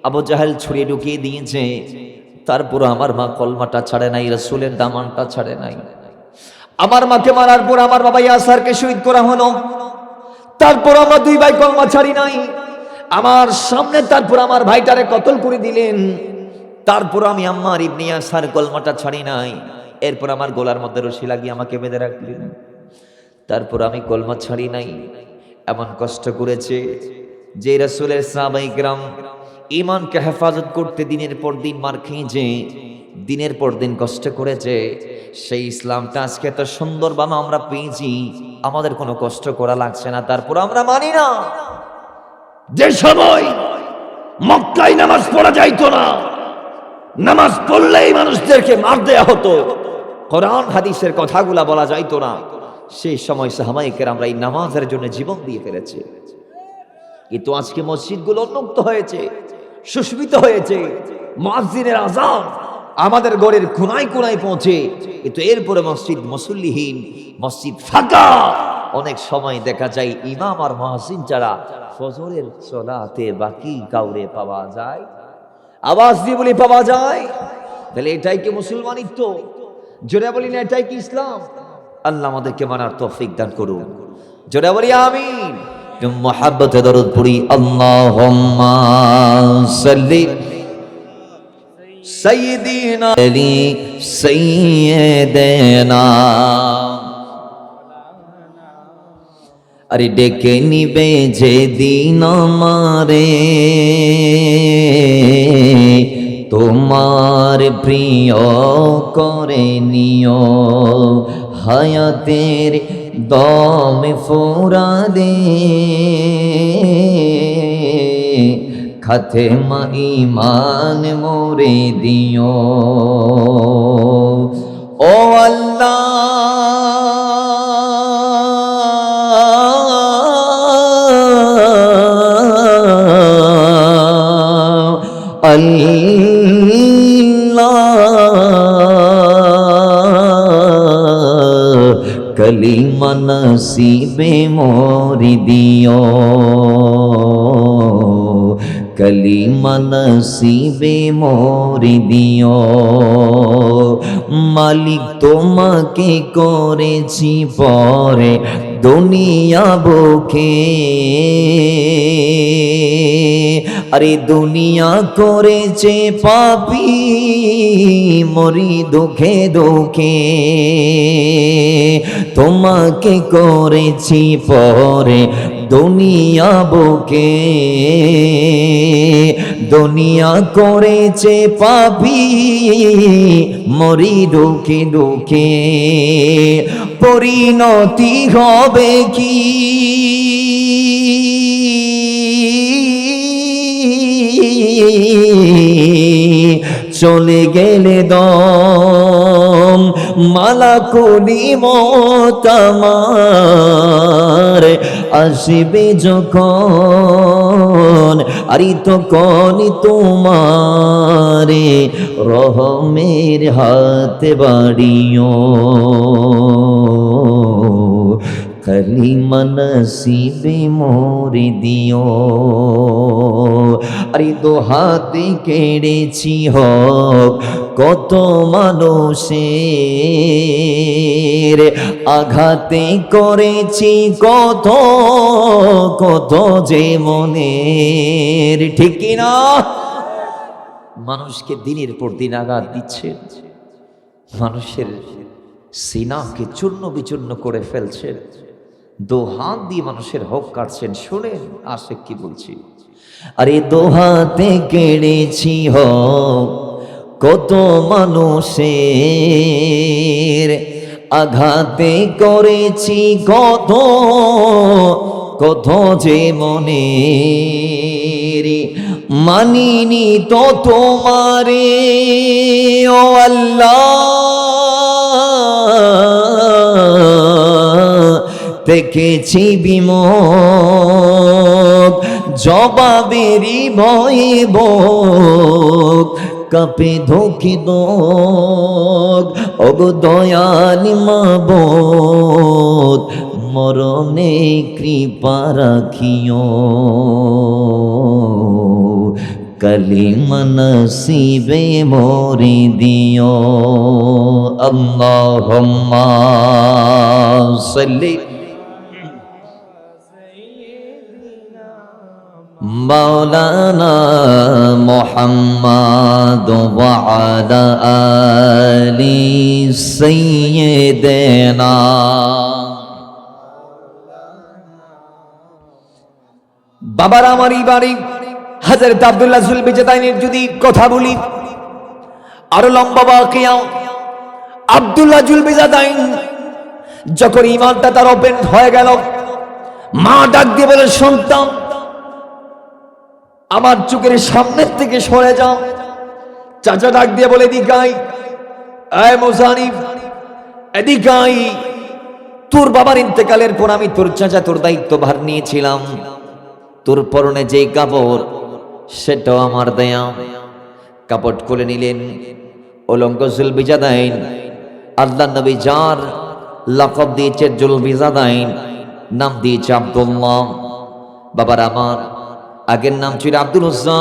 আবু জাহেল ছুরি ঢুকিয়ে দিয়েছে, তারপর আমার মা কলমাটা ছাড়ে নাই, রাসূলের দামানটা ছাড়ে নাই। আমার মাকে মারার পর আমার বাবা ইয়াসারকে শহীদ করা হলো, তারপর আমরা দুই ভাই কলমা ছাড়ি নাই। আমার সামনে তারপর আমার ভাইটারে কতল করে দিলেন, তারপর আমি আম্মার ইবনে ইয়াসার কলমাটা ছাড়ি নাই। এরপর আমার গলার মধ্যে রশি লাগিয়ে আমাকে বেঁধে রাখলেন, তারপর আমি কলমা ছাড়ি নাই। এমন কষ্ট করেছে যে রাসূলের সাহাবায়ে কিরাম ঈমানকে হেফাজত করতে দিনের পর দিন মার খেয়েছে, দিনের পর দিন কষ্ট করেছে। সেই ইসলামটা আজকে এত সুন্দরভাবে আমরা পেয়েছি, আমাদের কোনো কষ্ট করা লাগছে না, তারপর আমরা মানি না। যে সময় মক্কায় নামাজ পড়া যাইতো না, নামাজ পড়লেই মানুষদেরকে মার দেয়া হতো, কোরআন হাদিসের কথাগুলা বলা যাইতো না, সেই সময় সাহাবায়ে কেরামরা এই নামাজের জন্য জীবন দিয়ে ফেলেছে। কিন্তু আজকে মসজিদগুলো উন্মুক্ত হয়েছে, সুশোভিত হয়েছে, মুয়াজ্জিনের আযান আমাদের ঘরের কোনায় কোনায় পৌঁছে, কিন্তু এরপরে মসজিদ মুসল্লিহীন, মসজিদ ফাঁকা। অনেক সময় দেখা যায় ইমাম আর মুয়াজ্জিন ছাড়া ফজরের সালাতে বাকি কাউরে পাওয়া যায়, আওয়াজ দিয়ে বলি পাওয়া যায়। তাহলে এটাই কি মুসলমানিত্ব? জোরে বলি না, এটাই কি ইসলাম? আল্লাহ আমাদেরকে মানার তৌফিক দান করুন। জোরে বলি আমিন। মুহাব্বতে দরুদ পড়ি, আল্লাহুম্মা সাল্লি সাইয়্যিদিনা আলি সাইয়্যিদিনা। আরে ডেকে নিবে যে দিন আমারে, তোমার প্রিয় করে নিও, হায়াতের দম ফুরালে খাতেমা ঈমান মোরে দিও। ও আল্লাহ, कलीमा नसीबे मोरी दियो, कलीमा नसीबे मोरी दियो। मालिक তোমাকে করেছি পরে দুনিয়া বুকে, আরে দুনিয়া করেছে পাপী মরি দুঃখে দুঃখে, তোমাকে করেছি পরে দুনিয়া বুকে, দুনিয়া করেছে পাপী, মরি দুঃখে দুঃখে, পরিণতি হবে কি? চলে গেলে দম মালাকুলি মত আমার আসবে যখন, আরি তখন তোমারে রহমের হাতে বাড়িও, কালিমা নসিবে মোরে দিও। আরে দো হাতে কেড়েছি হক কত মানুষের, আঘাতে করেছি কত কত যে মনের, ঠিক কিনা? মানুষকে দিনের পর দিন আঘাত দিচ্ছে, মানুষের সিনাকে চূর্ণ বিচূর্ণ করে ফেলছে, দো হাত দিয়ে মানুষের হক কাটছেন। শুনেন আশিক কি বলছি, আরে দো হাতে কেড়েছি হক কত মানুষের, আঘাতে করেছি কত কত যে মনের, মানিনি তো তোমারে ও আল্লাহ, দেখেছি বিমুখ জবাবেরই ভয়ে বুক কাঁপে ধোকি দোক, ওগো দয়ালি মাবুদ মরণে কৃপা রাখিও, কালিমা নসিবে মোরে দিও। আল্লাহুম্মা সাল্লি মাওলানা মুহাম্মদ ওয়া আলা আলি সাইয়্যিদিনা। বাবার আমার এই বাড়ি হযরত আব্দুল্লাহ জুলবিজাদাইনের যদি কথা বলি আরো লম্বা বাকিয়া। আব্দুল্লাহ জুলবিজাদাইন যখন ঈমানটা তার ওপেন হয়ে গেল, মা ডাক দিয়ে বলে, সন্তান আমার চোখের সামনের থেকে সরে যাও। চাচা ডাক দিয়ে বলে, এদিকাই আয় মোজানিফ, এদিকাই, তোর বাবার ইন্তেকালের পর আমি তোর চাচা তোর দায়িত্ব ভার নিয়েছিলাম, তোর পরনে যে কাপড় সেটাও আমার দেয়া। কাপড় খুলে নিলেন। উলঙ্গ জুলবিজাদাইন, আল্লাহ নবী যার লাকব দিয়েছে জুলবিজাদাইন, নাম দিয়েছে আব্দুল্লাহ। বাবার আমার আগের নাম ছিল আব্দুল উজ্জা।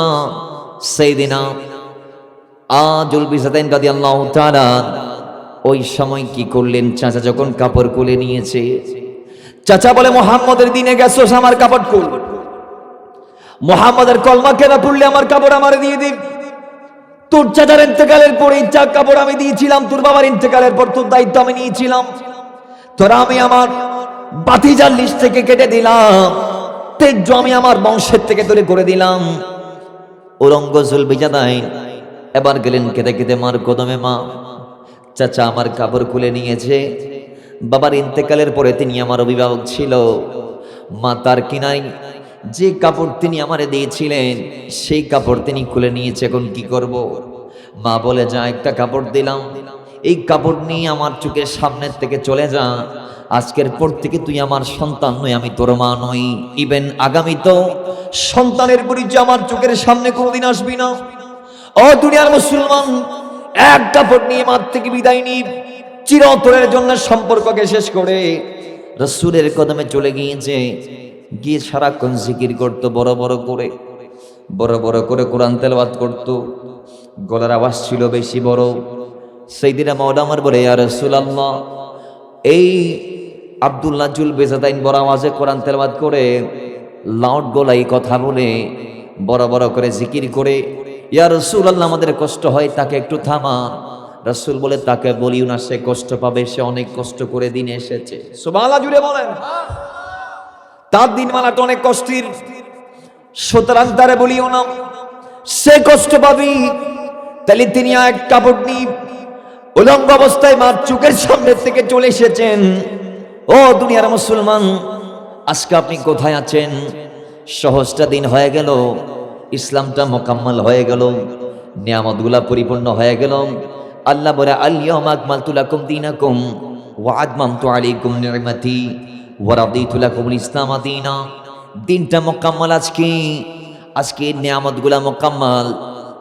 সাইয়েদিনা জুলবিজাদাইন রাদিয়াল্লাহু তাআলা ওই সময় কি করলেন, চাচা যখন কাপড় খুলে নিয়েছে, চাচা বলে, মুহাম্মদের দিনে গেছস, আমার কাপড় খুল। মুহাম্মাদের কলমা কেনা পড়লে আমার কাপড় আমারে দিয়ে দিন। তোর চাচার ইন্তেকালের পরে ইচ্ছা কাপড় আমি দিয়েছিলাম, তোর বাবার ইন্তেকালের পর তোর দায়িত্ব আমি নিয়েছিলাম, তোরা আমি আমার বাতিজার লিস্ট থেকে কেটে দিলাম, তেজ্য আমি আমার বংশের থেকে তোরে করে দিলাম। উলঙ্গ জুলবিজাদাইন এবার গেলেন কেঁদে কেঁদে মার কদমে। মা, চাচা আমার কাপড় খুলে নিয়েছে, বাবার ইন্তেকালের পরে তিনি আমার অভিভাবক ছিল, মা তার কিনাই যে কাপড় তিনি আমারে দিয়েছিলেন সেই কাপড় তিনি খুলে নিয়েছে, এখন কি করব? মা বলে, যা একটা কাপড় দিলাম, এই কাপড় নিয়ে আমার চোখের সামনের থেকে চলে যা। আজকের পর থেকে তুই আমার সন্তান নই, আমি তোর মা নই। ইভেন আগামী তো সন্তানের পরিচয় আমার চোখের সামনে কোনোদিন আসবি না। ও দুনিয়ার মুসলমান, এক কাপড় নিয়ে মার থেকে বিদায় নি, চিরতরের জন্য সম্পর্ককে শেষ করে রাসূলের কদমে চলে গিয়েছে। গিয়ে সারাক্ষণ জিকির করত, বড় বড় করে কোরআন তেলাওয়াত করত। গলার আওয়াজ ছিল বেশি বড়। সাইয়েদিনা মাওলা আমার বলে, ইয়া রাসূলুল্লাহ, এই আব্দুল্লাহ জুলবিজাদাইন বড় আওয়াজে কোরআন তেলাওয়াত করে, লাউড গলায় কথা বলে, বড় করে জিকির করে, ইয়া রাসূলুল্লাহ আমাদের কষ্ট হয়, তাকে একটু থামা। রাসূল বলে, তাকে বলিও না, সে কষ্ট পাবে, সে অনেক কষ্ট করে দিন এসেছে। সুবহানাল্লাহ জুড়ে বলেন। তার দিনমালাটা অনেক কষ্টের, সুতরাং তারে বলিও না। সে কষ্ট পাবে। তাহলে তিনি এক কাপড় নিয়ে উলঙ্গ অবস্থায় মার চোখের সামনে থেকে চলে এসেছেন। ও দুনিয়ার মুসলমান, আজকে আপনি কোথায় আছেন? সহজটা দিন হয়ে গেল, ইসলামটা মোকাম্মল হয়ে গেল, নিয়ামতগুলা পরিপূর্ণ হয়ে গেল। আল্লাহ বলে আল-ইয়াওমা আকমালতু লাকুম দীনাকুম ওয়া আতমামতু আলাইকুম নি'মাতি ওয়া রাদিতু লাকুমুল ইসলাম দীনা। দিনটা মোকাম্মল আজকে নিয়ামতগুলা মোকাম্মল।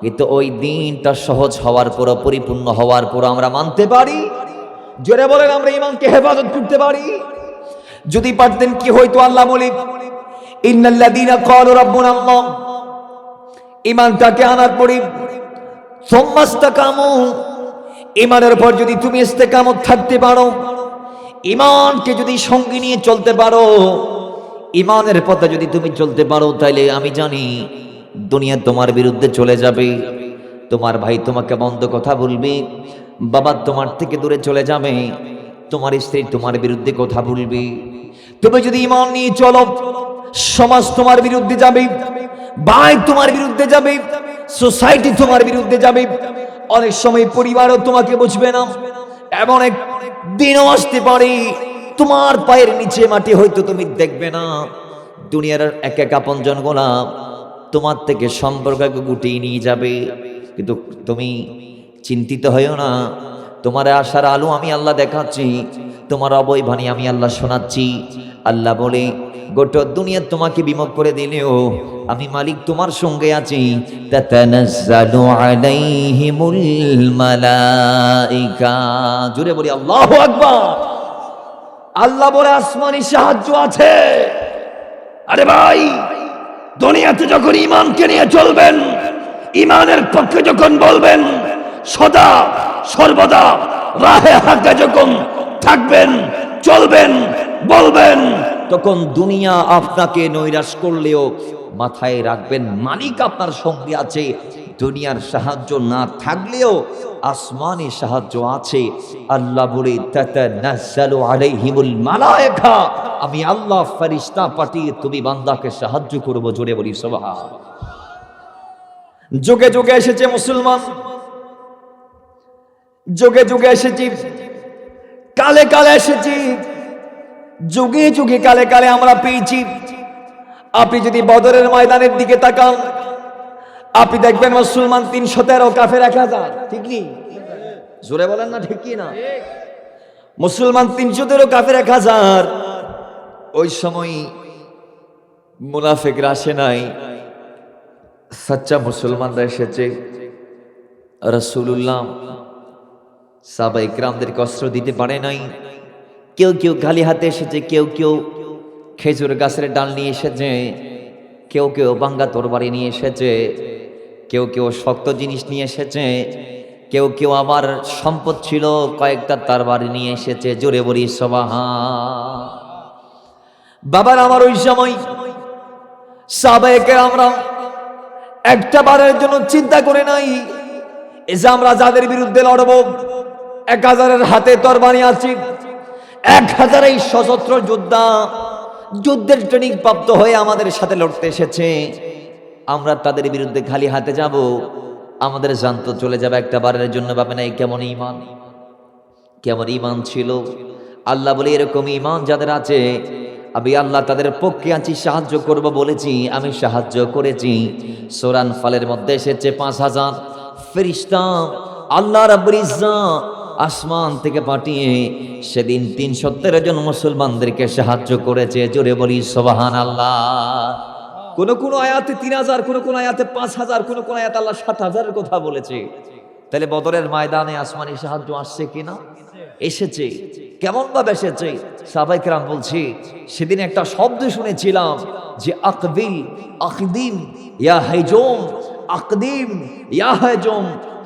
কিন্তু ওই দিনটা সহজ হওয়ার পর, পরিপূর্ণ হওয়ার পর আমরা মানতে পারি? জোরে বলেন, আমরা ঈমানকে হেফাজত করতে পারি? যদি পারতেন কি হইতো? আল্লাহ বলে ইন্নাল্লাযীনা ক্বালু রাব্বুনা আল্লাহ, ঈমানটাকে আনার পরে সুম্মা ইসতাকামু, ঈমানের পর যদি তুমি ইস্তেকামত থাকতে পারো, ঈমানকে যদি সঙ্গে নিয়ে চলতে পারো, ঈমানের পথে যদি তুমি চলতে পারো, তাইলে আমি জানি দুনিয়া তোমার বিরুদ্ধে চলে যাবে। তোমার ভাই তোমাকে মন্দ কথা বলবে, বাবা তোমার থেকে দূরে চলে যাবে, তোমার স্ত্রী তোমার বিরুদ্ধে কথা বলবে। তুমি যদি ঈমান নিয়ে চলো, সমাজ তোমার বিরুদ্ধে যাবে, ভাই তোমার বিরুদ্ধে যাবে, সোসাইটি তোমার বিরুদ্ধে যাবে, অনেক সময় পরিবারও তোমাকে বুঝবে না। এমন এক দিনও আসতে পারে তোমার পায়ের নিচে মাটি হয়তো তুমি দেখবে না। দুনিয়ার এক এক আপনজন গোলা তোমার থেকে সম্পর্ককে গুটিয়ে নিয়ে যাবে। কিন্তু তুমি চিন্তিত হইও না, তোমার আশার আলো আমি আল্লাহ দেখাচ্ছি, তোমার অবৈবাণী আমি আল্লাহ শোনাচ্ছি। আল্লাহ বলে গোটা দুনিয়া তোমাকে বিমুখ করে দিলেও আমি মালিক তোমার সঙ্গে আছি। তাতানাজ্জালু আলাইহিমুল মালাইকা। জোরে বলি আল্লাহু আকবার। আল্লাহ বলে আসমানি সাহায্য আছে। আরে ভাই, দুনিয়াতে যখন ঈমানকে নিয়ে চলবেন, ঈমানের পক্ষে যখন বলবেন, সদা সর্বদা রাহে হাকে যখন থাকবেন, চলবেন, বলবেন, তখন দুনিয়া আপনাকে নৈরাশ করলেও মাথায় রাখবেন মালিক আপনার সঙ্গে আছে। দুনিয়ার সাহায্য না থাকলেও আসমানি সাহায্য আছে। আল্লাহ বলে তাতানাজ্জালু আলাইহিমুল মালায়েকা, আমি আল্লাহ ফেরেশতা পাঠিয়ে তুমি বান্দাকে সাহায্য করব। জোরে বলি সুবহান। যুগে যুগে এসেছে মুসলমান, যুগে যুগে এসেছি, কালে কালে এসেছি, যুগে যুগে কালে কালে আমরা পেয়েছি। আপনি যদি বদরের ময়দানের দিকে তাকান, আপনি দেখবেন মুসলমান 313, কাফের 1000। ঠিক কি? জোরে বলেন না, ঠিক কি না? মুসলমান 313, কাফের 1000। ওই সময় মুনাফিকরা আসে নাই, সচ্চা মুসলমানরা এসেছে। রাসূলুল্লাহ সাহাবায়ে কিরামদেরকে অস্ত্র দিতে পারে নাই। কেউ কেউ খালি হাতে এসেছে, কেউ কেউ খেজুর গাছের ডাল নিয়ে এসেছে, কেউ কেউ ভাঙ্গা তরবারি নিয়ে এসেছে, কেউ কেউ শক্ত জিনিস নিয়ে এসেছে, কেউ কেউ আবার সম্পদ ছিল কয়েকটা তরবারি নিয়ে এসেছে। জোরে বলি সুবহান। বাবার আমার ওই সময় সাহাবায়ে কেরামরা একটা বারের জন্য চিন্তা করে নাই যে আমরা যাদের বিরুদ্ধে লড়বো 1000-এর হাতে তরবারি আছে, 1000 এই সশস্ত্র যোদ্ধা, যুদ্ধের ট্রেনিং প্রাপ্ত হয়ে আমাদের সাথে লড়তে এসেছে, আমরা তাদের বিরুদ্ধে খালি হাতে যাব, আমাদের জান তো চলে যাবে একটা বারের জন্য। ভাবে নাই কেমন ঈমান, কেমন ঈমান ছিল। আল্লাহ বলে এরকম ঈমান যাদের আছে আমি আল্লাহ তাদের পক্ষে আছি, সাহায্য করব বলেছি, আমি সাহায্য করেছি। সূরা আনফালের মধ্যে এসেছে 5000 ফেরেশতা আল্লাহ রাব্বুল ইজ্জত আসমান থেকে পাঠিয়ে সেদিন 313 জন মুসলমানদেরকে সাহায্য করেছে। জোরে বলি সুবহানাল্লাহ। কোন কোন আয়াতে 3000, কোন কোন আয়াতে 5000, কোন কোন আয়াতে আল্লাহ 7000-এর কথা বলেছে। তাহলে বদরের ময়দানে আসমানি সাহায্য আসছে কিনা? এসেছে। কেমন ভাবে এসেছে? সাহাবায়ে কেরাম বলছি সেদিন একটা শব্দ শুনেছিলাম যে আকবিল আকদিম ইয়া হাইজুম, আকদিম ইয়া হাইজুম,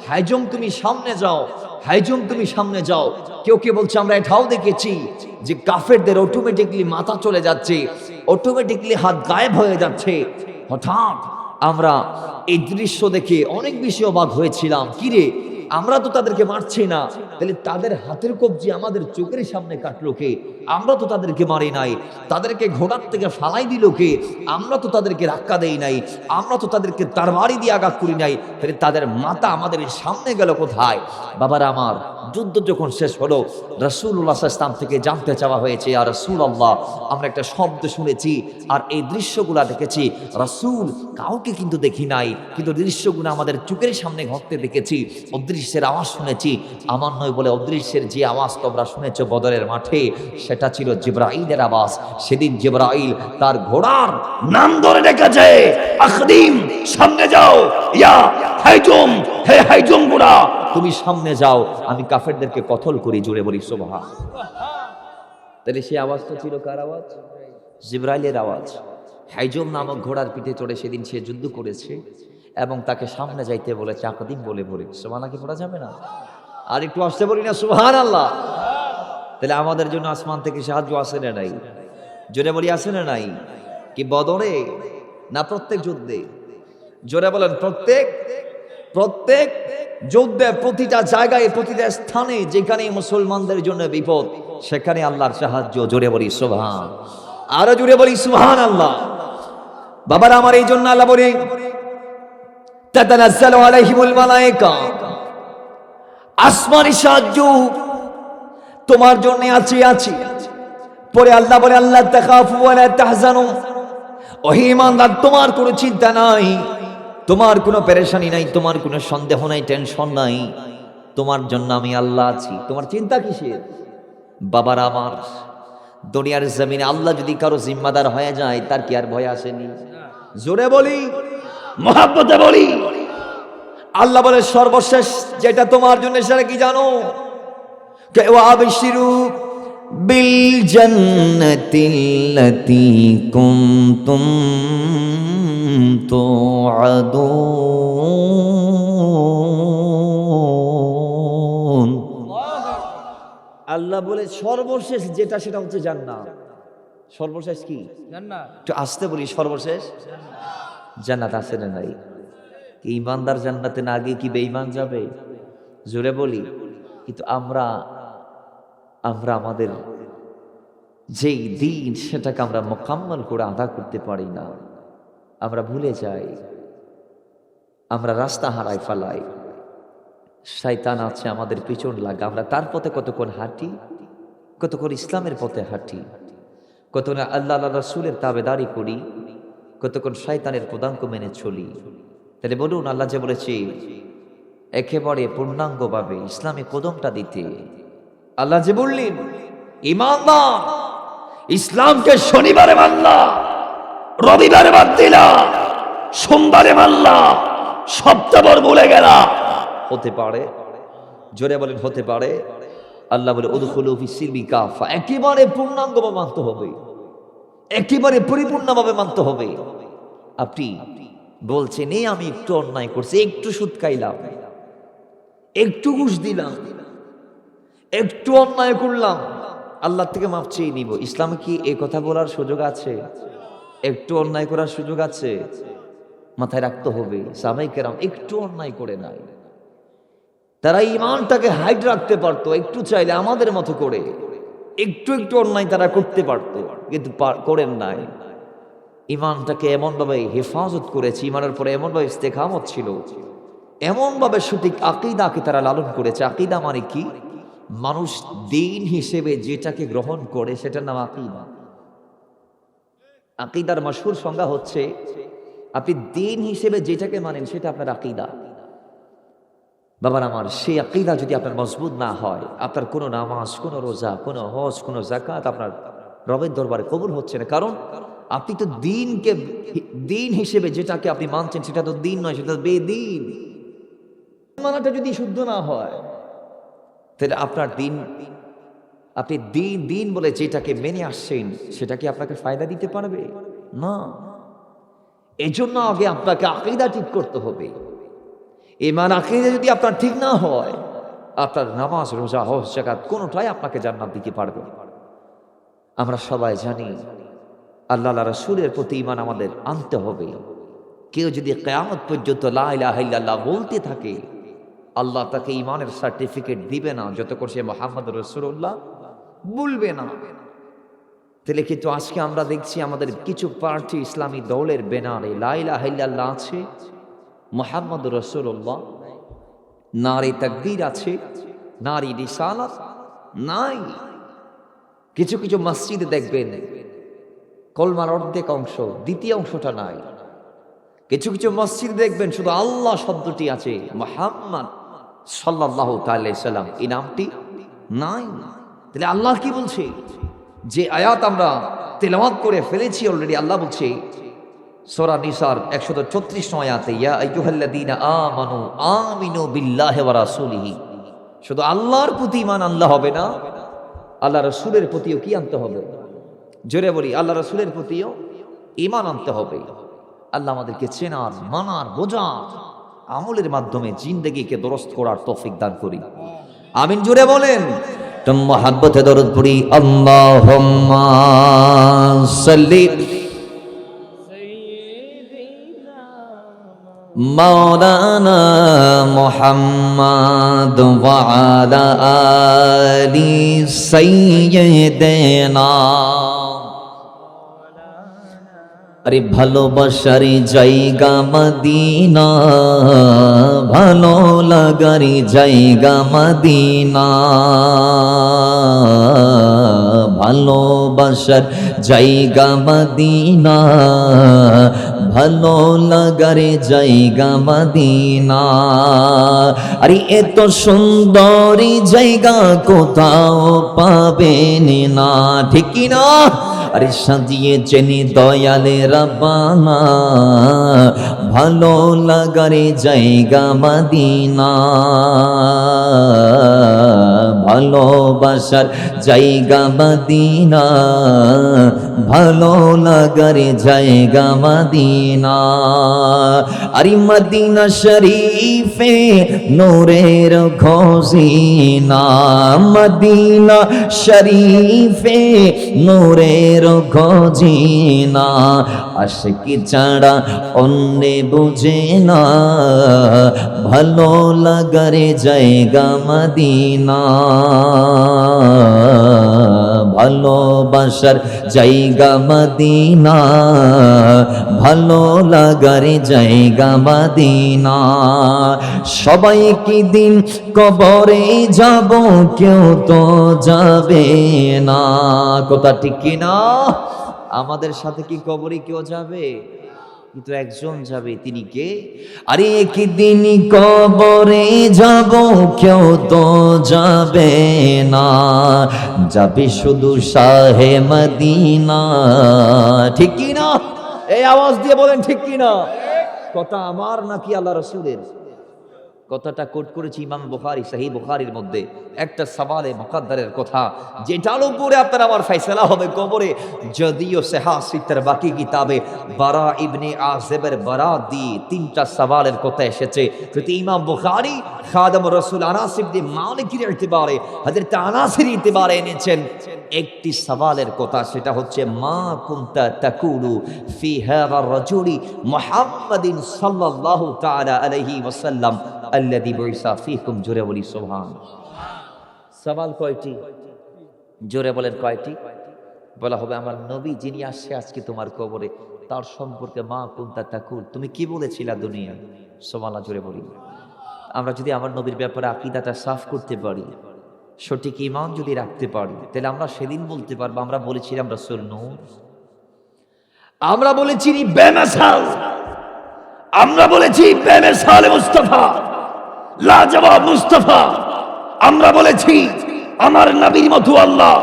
হাইজুম তুমি সামনে যাও, হাইজুম তুমি সামনে যাও। কেউ কেউ বলছে আমরা এটাও দেখেছি যে কাফেরদের অটোমেটিকলি মাথা চলে যাচ্ছে, অটোমেটিকলি হাত গায়েব হয়ে যাচ্ছে। হঠাৎ আমরা এই দৃশ্য দেখে অনেক বেশি অবাক হয়েছিলাম। কিরে, আমরা তো তাদেরকে মারছি না, তাহলে তাদের হাতের কবজি আমাদের চোখের সামনে কাটলো কে? আমরা তো তাদেরকে মারি নাই, তাদেরকে ঘোড়ার থেকে ফালাই দিল কে? আমরা তো তাদেরকে ধাক্কা দেই নাই, আমরা তো তাদেরকে তরবারি দিয়ে আঘাত করি নাই, তাহলে তাদের মাথা আমাদের সামনে গেল কোথায়? বাবারা আমার, যুদ্ধ যখন শেষ হলো, রাসূলুল্লাহ সাল্লাল্লাহু আলাইহি ওয়াসাল্লাম থেকে জানতে চাওয়া হয়েছে, ইয়া রাসূলুল্লাহ, আমরা একটা শব্দ শুনেছি আর এই দৃশ্যগুলা দেখেছি। রাসূল, কাউকে কিন্তু দেখি নাই, কিন্তু দৃশ্যগুলো আমাদের চোখের সামনে ঘটতে দেখেছি, অদৃশ্যের আওয়াজ শুনেছি। আমার নয় বলে অদৃশ্যের যে আওয়াজ তোমরা শুনেছো বদরের মাঠে, সেটা ছিল জিবরাইলের আওয়াজ। সেদিন জিবরাইল তার ঘোড়ার নাম ধরে ডেকেছে, আখদিম, সামনে যাও, ইয়া হাইজুম, হে হাইজুম ঘোড়া, তুমি সামনে যাও, আমি কাফেরদেরকে কতল করি। জোরে বলি সুবহান। তাহলে সেই আওয়াজটা ছিল কার আওয়াজ? জিবরাইলের আওয়াজ। হাইজুম নামক ঘোড়ার পিঠে চড়ে সেদিন সে যুদ্ধ করেছে এবং তাকে সামনে যাইতে বলেছে আকদিম বলে বলে। সুবহানাকে পড়া যাবে না? আর একটু আসতে বলি না সুবহানাল্লাহ। তাহলে আমাদের জন্য আসমান থেকে সাহায্য আসে না নাই? জোরে বলি আসে না নাই? কি বদরে না প্রত্যেক যুদ্ধে? জোরে বলেন প্রত্যেক যুদ্ধে, প্রতিটা জায়গায়, প্রতিটা স্থানে যেখানে মুসলমানদের জন্য বিপদ, সেখানে আল্লাহর সাহায্য। জোরে বলি সুবহান। আরো জোরে বলি সুবহানাল্লাহ। বাবার আমার, এই জন্য আল্লাহ বলে তাতানাজ্জালু আলাইহিমুল মালায়েকা, আসমানি সাহায্য তোমার জন্য আছে। পরে আল্লাহ বলে আল্লাহ তাখাফু ওয়া লা তাহজানু, ও ঈমানদার, তোমার কোনো চিন্তা নাই, তোমার কোনো পেরেশানি নাই, তোমার কোনো সন্দেহ নাই, টেনশন নাই, তোমার জন্য আমি আল্লাহ আছি। তোমার চিন্তা কিসের? বাবার আমার, দুনিয়ার জমিনে আল্লাহ যদি কারো জিম্মাদার হয়ে যায়, তার কি আর ভয় আসেনি? জোরে বলি, মহাব্বতে বলি। আল্লাহ বলে সর্বশেষ যেটা তোমার জন্য, সেটা কি জানো? ওয়াবশিরু বিল জান্নাতিল্লাতী কুনতুম তুআদুন। আল্লাহ বলে সর্বশেষ যেটা, সেটা হচ্ছে জান্নাত। সর্বশেষ কি? জান্নাত। একটু আসতে বলি, সর্বশেষ জান্নাত আছে না নাই? কি ইমানদার জান্নাতে না গিয়ে কি বেঈমান যাবে? জোরে বলি। কিন্তু আমরা আমাদের যেই দিন, সেটাকে আমরা মোকাম্মল করে আদা করতে পারি না। আমরা ভুলে যাই, আমরা রাস্তা হারাই ফেলাই, শয়তান আছে আমাদের পিছন লাগা। আমরা তার পথে কতক্ষণ হাঁটি, কতক্ষণ ইসলামের পথে হাঁটি, কতক্ষণ আল্লাহ রাসূলের তাবেদারি করি, কতক্ষণ শয়তানের পদাঙ্ক মেনে চলি। তাহলে বলুন, আল্লাহ যে বলেছে একেবারে পূর্ণাঙ্গভাবে ইসলামে কদমটা দিতে, আল্লাহ যে বললেন ঈমানদার ইসলামকে শনিবারে মানলা, রবিবারে বাদ দিলা, সোমবারে মানলা, সপ্তাহভর ভুলে গেলা, হতে পারে? জোরে বলেন হতে পারে? আল্লাহ বলে উদখুলু ফিস সিলমি কাফা, একেবারে পূর্ণাঙ্গভাবে মানতে হবে, একেবারে পরিপূর্ণভাবে মানতে হবে। আপনি বলছেন এই আমি একটু অন্যায় করছি, একটু সুদ খাইলাম, একটু ঘুষ দিলাম, একটু অন্যায় করলাম, আল্লাহ থেকে মাফ চেয়ে নিব। ইসলামে কি এই কথা বলার সুযোগ আছে? একটু অন্যায় করার সুযোগ আছে? মাথায় রাখতে হবে, সাহাবায়ে কেরাম একটু অন্যায় করে নাই, তারা ঈমানটাকে হাইড রাখতে পারতো। একটু চাইলে আমাদের মতো করে একটু অন্যায় তারা করতে পারতো, কিন্তু করেন নাই। ঈমানটাকে এমনভাবে হেফাজত করেছে, ঈমানের পরে এমনভাবে ইস্তেকামত ছিল, এমনভাবে সঠিক আকীদাকে তারা লালন করেছে। আকীদা মানে কি? মানুষ দিন হিসেবে যেটাকে গ্রহণ করে সেটার নাম আকীদা। আকীদার মাশহুর সংজ্ঞা হচ্ছে, আপনি দিন হিসেবে যেটাকে মানেন সেটা আপনার আকীদা। বাবার আমার, সেই আকীদা যদি আপনার মজবুত না হয়, আপনার কোনো নামাজ, কোনো রোজা, কোনো হজ, কোনো যাকাত আপনার রবের দরবারে কবুল হচ্ছে না। কারণ আপনি তো দিনকে দিন হিসেবে যেটাকে আপনি মানছেন সেটা তো দিন নয়, সেটা বেদিন। মানাটা যদি শুদ্ধ না হয়, তাহলে আপনার দিন, আপনি দিন বলে যেটাকে মেনে আসছেন সেটা কি আপনাকে ফায়দা দিতে পারবে? না। এজন্য আগে আপনাকে আকীদা ঠিক করতে হবে। ঈমান আকীদা যদি আপনার ঠিক না হয়, আপনার নামাজ, রোজা, হজ, যাকাত কোনোটাই আপনাকে জান্নাত দিতে পারবে না। আমরা সবাই জানি আল্লাহ রাসূলের প্রতি ঈমান আমাদের আনতে হবে। কেউ যদি কিয়ামত পর্যন্ত লা ইলাহা ইল্লাল্লাহ বলতে থাকে, আল্লাহ তাকে ঈমানের সার্টিফিকেট দিবে না যতক্ষণ সে মুহাম্মদ রাসূলুল্লাহ বলবে না। তাহলে কিন্তু আজকে আমরা দেখছি আমাদের কিছু পার্টি ইসলামী দলের ব্যানারে লা ইলাহা ইল্লাল্লাহ আছে, মুহাম্মদুর রাসূলুল্লাহ, নারে তাকবীর আছে, নারী রিসালাত নাই। কিছু কিছু মসজিদে দেখবেন কলমার অর্ধেক অংশ, দ্বিতীয় অংশটা নাই। কিছু কিছু মসজিদ দেখবেন শুধু আল্লাহ শব্দটি আছে, মুহাম্মদ সাল্লাল্লাহু তাআলা আলাইহি সাল্লাম এই নামটি নাই। তাহলে আল্লাহ কি বলছে? যে আয়াত আমরা তেলাওয়াত করে ফেলেছি অলরেডি, আল্লাহ বলছে সূরা নিসার 134 নং আয়াতে, ইয়া আইয়ুহাল্লাযীনা আমানু আমিনু বিল্লাহি ওয়া রাসূলিহি। শুধু আল্লাহর প্রতি ঈমান আনলে হবে না, আল্লাহ রাসূলের প্রতিও কি আনতে হবে? জোরে বলি, আল্লাহ রাসূলের প্রতিও ঈমান আনতে হবে। আল্লাহ আমাদেরকে চেনার, মানার, বোঝার, আমলের মাধ্যমে জিন্দেগিকে দুরস্ত করার তৌফিক দান করি। আমিন জোরে বলেন। তো মহব্বতে দরুদ পড়ি, আল্লাহুম্মা সাল্লি মাওলানা মুহাম্মদ ওয়া আলা আলি সাইয়্যিদিনা। আরে ভালোবাসার জায়গা মদিনা, ভালো লাগার জায়গা মদিনা, ভালোবাসার জায়গা মদিনা, ভালো লাগার জায়গা মদিনা। আরে এত সুন্দরী জায়গা কোথাও পাবেন না, ঠিক কি না? আরে সাজিয়ে চেনি দয়ালে রাব্বানা, ভালো লাগার জায়গা মদিনা, ভালোবাসার জায়গা মদিনা, ভালো লাগার জায়গা মদিনা। আরে মদিনা শরীফে নূরের খজিনা, মদিনা শরীফে নূরের খজিনা, আশিকি ছাড়া অন্য বুঝে না, ভালো লাগার জায়গা মদিনা, ভালোবাসার জায়গা মদিনা, ভালো লাগার জায়গা মদিনা। সবাই কি দিন কবরে যাব, কেউ তো যাবে না, কথা ঠিক কি না? আমাদের সাথে কি কবরে কেউ যাবে? কিন্তু একজন যাবে, তিনি কে? আরে একদিন কবরে যাব, কেউ তো যাবে না, যাবে শুধু শাহে মদিনা, ঠিক কি না? এই আওয়াজ দিয়ে বলেন ঠিক কি না? কথা আমার নাকি আল্লাহ রাসূলের? কথাটা কোট করেছি ইমাম বুখারী সহিহ বুখারীর মধ্যে, একটা সওয়ালে মুকদ্দারের কথা, যেটার উপরে আপনার আমার ফয়সালা হবে কবরে। যদিও সিহাসিতের বাকি কিতাবে বারা ইবনে আযিবের বারাত দিয়ে তিনটা সওয়ালের কথা এসেছে, কিন্তু ইমাম বুখারী খাদেম রাসূল আনাস ইবনে মালিকের ইতিবারে, হযরত আনাসের ইতিবারে এনেছেন একটি সওয়ালের কথা, সেটা হচ্ছে মা কুনতা তাকুলু ফি হাযা রাজুলি মুহাম্মাদিন সাল্লাল্লাহু তাআলা আলাইহি ওয়াসাল্লাম আল্লাযী বুইসা ফীকুম। জোরে বলি সুবহানাল্লাহ। সওয়াল কয়টি? জোরে বলেন কয়টি? বলা হবে আমার নবী যিনি আসছে আজকে তোমার কবরে, তার সম্পর্কে মা কুনতা তাকুল, তুমি কি বলেছিলা দুনিয়া? সুবহানাল্লাহ, জোরে বলি। আমরা যদি আমার নবীর ব্যাপারে আকীদাটা সাফ করতে পারি, সঠিক ঈমান যদি রাখতে পারি, তাহলে আমরা সেদিন বলতে পারবো আমরা বলেছিলাম রাসূল নূর, আমরা বলেছি বেমিসাল, আমরা বলেছি বেমিসাল মুস্তাফা, লাজবাব মুস্তাফা, আমরা বলেছি আমার নবীর মতো আল্লাহ।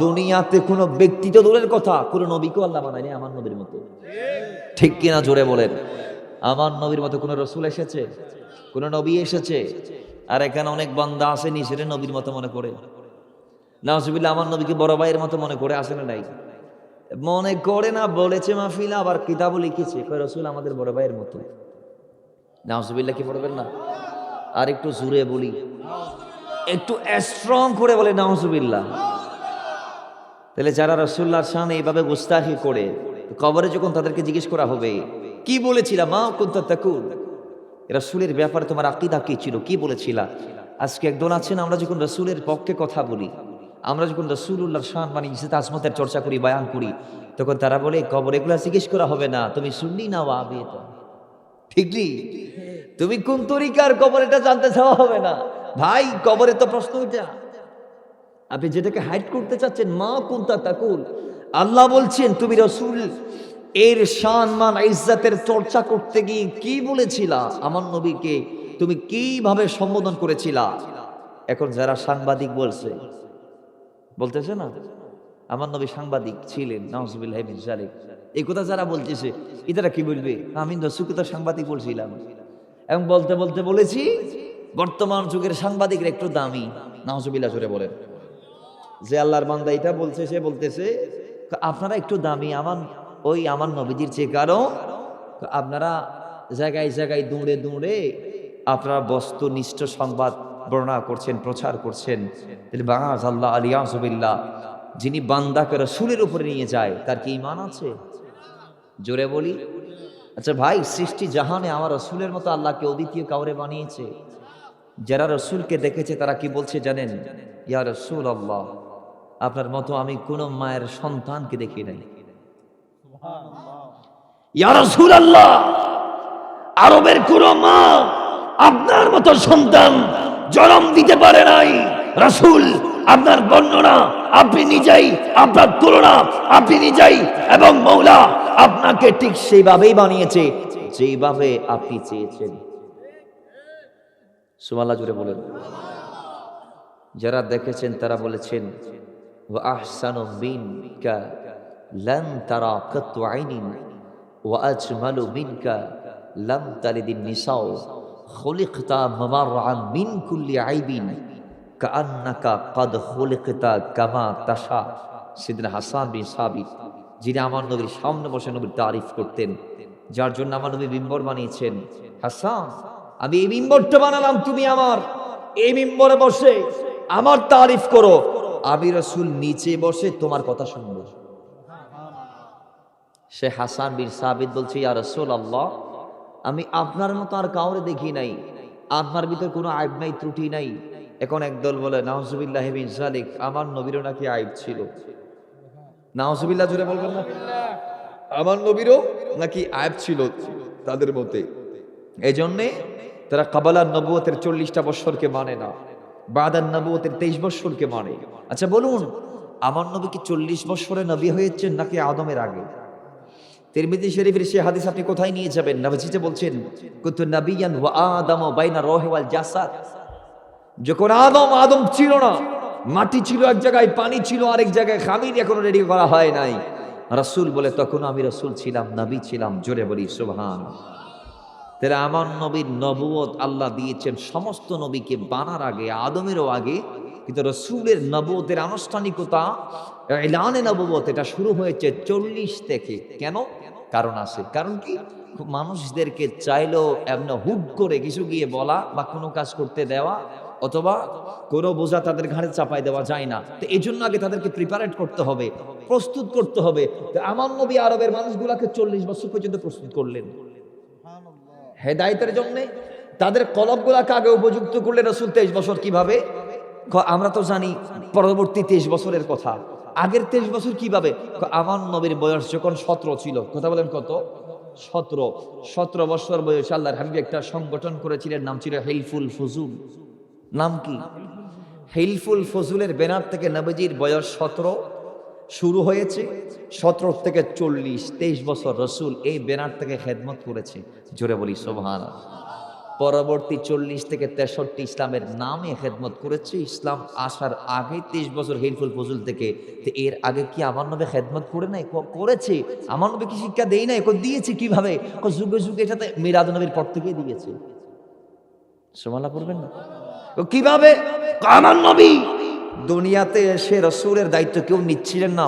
দুনিয়াতে কোনো ব্যক্তি তো দূরের কথা, কোনো নবীকেও আল্লাহ বানায়নি আমার নবীর মতো, ঠিক কিনা? জোরে বলেন। আমার নবীর মতো কোনো রাসূল এসেছে? কোনো নবী এসেছে? আর এখানে অনেক বান্দা আছে নিজের নবীর মতো মনে করে, নাউজুবিল্লাহ, আমার নবীকে বড় ভাইয়ের মতো মনে করে, আসে না? নাই, মনে করে না, বলেছে মাহফিলে, আবার কিতাবও লিখেছে কয় রাসূল আমাদের বড় ভাইয়ের মতো। নাউজুবিল্লাহ, কি পড়বেন না? আর একটু জোরে বলি, একটু স্ট্রং করে বলে নাউজুবিল্লাহ। তাহলে যারা রাসূলুল্লাহর শানে এইভাবে গুস্তাখি করে, কবরে যখন তাদেরকে জিজ্ঞেস করা হবে কি বলেছিলা মা কুনতা তাকুল, রাসূলের ব্যাপারে তোমার আকীদা কি ছিল, কি বলেছিলা? আজকে একদল আছেন, আমরা যখন রাসূলের পক্ষে কথা বলি, আমরা যখন রাসূলুল্লাহর শান মানে ইজ্জত আজমতের চর্চা করি, বয়ান করি, তখন তারা বলে কবর এগুলা জিজ্ঞেস করা হবে না, তুমি সুন্নি না ওয়াহাবি। এটা ঠিক নেই, তুমি কোন তরিকার কবর এটা জানতে চাওয়া হবে না ভাই। কবরে তো প্রশ্ন ওইটা, আপনি যেটাকে হাইড করতে চাচ্ছেন, মা কুনতা তাকুল, আল্লাহ বলছেন তুমি রাসূল এর শান মান ইজ্জতের চর্চা করতে গিয়ে কি বলেছিলা, আমার নবীকে তুমি কিভাবে সম্বোধন করেছিলা। এখন যারা সাংবাদিক বলতেছে না আমার নবী সাংবাদিক ছিলেন, নাউজুবিল্লাহি মিন যালিক, এই কথা যারা বলতেছে এটারা কি বলবে, আমি রাসূলকে তো সাংবাদিক বলছিলাম। এবং বলতে বলতে বলেছি বর্তমান যুগের সাংবাদিকরা একটু দামি, নাউজুবিল্লাহ জোরে বলেন। যে আল্লাহর বান্দা এটা বলছে, সে বলতেছে আপনারা একটু দামি আমার নবীজির চেয়ে, কারণ আপনারা জায়গায় জায়গায় দৌড়ে দৌড়ে আপনারা বস্তুনিষ্ঠ সংবাদ বর্ণনা করছেন, প্রচার করছেন। আল্লাহ আলিয়াজুবিল্লাহ, যিনি বান্দাকে রাসূলের উপরে নিয়ে যায় তার কি ঈমান আছে? জোরে বলি। আচ্ছা ভাই, সৃষ্টি জাহানে আমার রাসূলের মতো আল্লাহকে অদ্বিতীয় কাউরে বানিয়েছে? যারা রাসূলকে দেখেছে তারা কি বলছে জানেন? ইয়া রাসূলুল্লাহ, আপনার মতো আমি কোন মায়ের সন্তানকে দেখি নাই। ইয়া রাসূলুল্লাহ, আরবের কোন মা আপনার মতো সন্তান জন্ম দিতে পারে নাই। রাসূল, আপনার বর্ণনা আপনি নিজেই, আপনার তুলনা আপনি নিজেই, এবং মওলা আপনাকে ঠিক সেইভাবেই বানিয়েছে যেইভাবে আপনি চেয়েছেন। সুবহানাল্লাহ জোরে বলেন। যারা দেখেছেন তারা বলেছেন ওয়া আহসানু মিনকা লান তারা কাতু আইনিন ওয়া আজমালু মিনকা লাম তালিদিন নিসাও খুলিকতা মামারআন মিন কুল্লি আইবিন কাআন্নাকা ক্বাদ খুলিকতা কামা তাশা। সিদনা হাসান বিন সাবিত, যিনি আমার নবীর সামনে বসে নবীর তারিফ করতেন, যার জন্য আমার নবী মিম্বর বানিয়েছেন। হাসান, আমি এই মিম্বরটা বানালাম, তুমি আমার এই মিম্বরে বসে আমার তারিফ করো, আমি রাসূল নিচে বসে তোমার কথা শুনবো। সে হাসান বিন সাবিত বলছে, ইয়া রাসূলুল্লাহ, আমি আপনার মতো আর কাউরে দেখি নাই, আপনার ভিতর কোনো আইব নাই, ত্রুটি নাই। এখন একদল বলে নাউজুবিল্লাহি মিন যালিক, আমার নবীরও নাকি আইব ছিল। নাউজুবিল্লাহ জোরে বলবেন না? আমার নবীরও নাকি আইব ছিল তাদের মতে। এই জন্যে তারা কাবালার নবুয়তের 40টা বছরকে মানে না, বাদার নবুয়তের 23 বছরকে মানে। আচ্ছা বলুন, আমার নবী কি 40 বছরে নবী হয়েছেন নাকি আদমের আগে? তিরমিজি শরীফের সেই হাদিস আপনি কোথায় নিয়ে যাবেন? নবীজি যে বলছেন কুনতু নাবিয়ান ওয়া আদম বাইনা রূহি ওয়াল জাসাদ, যখন আদম ছিল না, মাটি ছিল এক জায়গায়, পানি ছিল আরেক জায়গায়, খামির এখনো রেডি করা হয় নাই, রাসূল বলে তখন আমি রাসূল ছিলাম, নবী ছিলাম। জোরে বলি সুবহানাল্লাহ। তাহলে আমার নবীর নবুয়ত আল্লাহ দিয়েছেন সমস্ত নবীকে বানার আগে, আদমেরও আগে, কিন্তু রাসূলের নবুয়তের আনুষ্ঠানিকতা, ইলানে নবুয়ত, এটা শুরু হয়েছে 40 থেকে। কেন? কারণ আছে। কারণ কি? মানুষদেরকে চাইলেও এমন হুট করে কিছু গিয়ে বলা বা কোনো কাজ করতে দেওয়া অথবা কোনো বোঝা তাদের ঘাড়ে চাপাই দেওয়া যায় না। তো এই জন্য আগে তাদেরকে প্রিপারেট করতে হবে, প্রস্তুত করতে হবে। তো আমার নবী আরবের মানুষগুলাকে 40 বছর পর্যন্ত প্রস্তুত করলেন হেদায়েতের জন্য। তাদের কলবগুলাকে আগে উপযুক্ত করলেন রাসূল 23 বছর। কিভাবে? আমরা তো জানি পরবর্তী 23 বছরের কথা, আগের 23 বছর কিভাবে? আমার নবীর বয়স যখন 17 ছিল, কথা বলেন কত? 17 বছর বয়সে আল্লাহর হাবিব একটা সংগঠন করেছিলেন, নাম ছিল হিলফুল ফুজুল। নাম কি? হিলফুল ফজুলের ব্যানার থেকে নবীজির বয়স 17 শুরু হয়েছে। 17 থেকে 40, 23 বছর রাসূল এই ব্যানার থেকে খেদমত করেছে। জোরে বলি সুবহানাল্লাহ। পরবর্তী 40 থেকে 63 ইসলামের নামে খেদমত করেছে। ইসলাম আসার আগে 23 বছর হিলফুল ফজুল থেকে। তো এর আগে কি আমার নবী খেদমত করে নাই? করেছে। আমার নবী কি শিক্ষা দেই নাই? দিয়েছে। কিভাবে? যুগে যুগে এটাতে মিলাদ নবীর পর থেকেই দিয়েছে। সুবহানাল্লাহ পড়বেন না? কিভাবে? আমার নবী দুনিয়াতে এসে রাসূলের দায়িত্ব কেউ নিচ্ছিলেন না,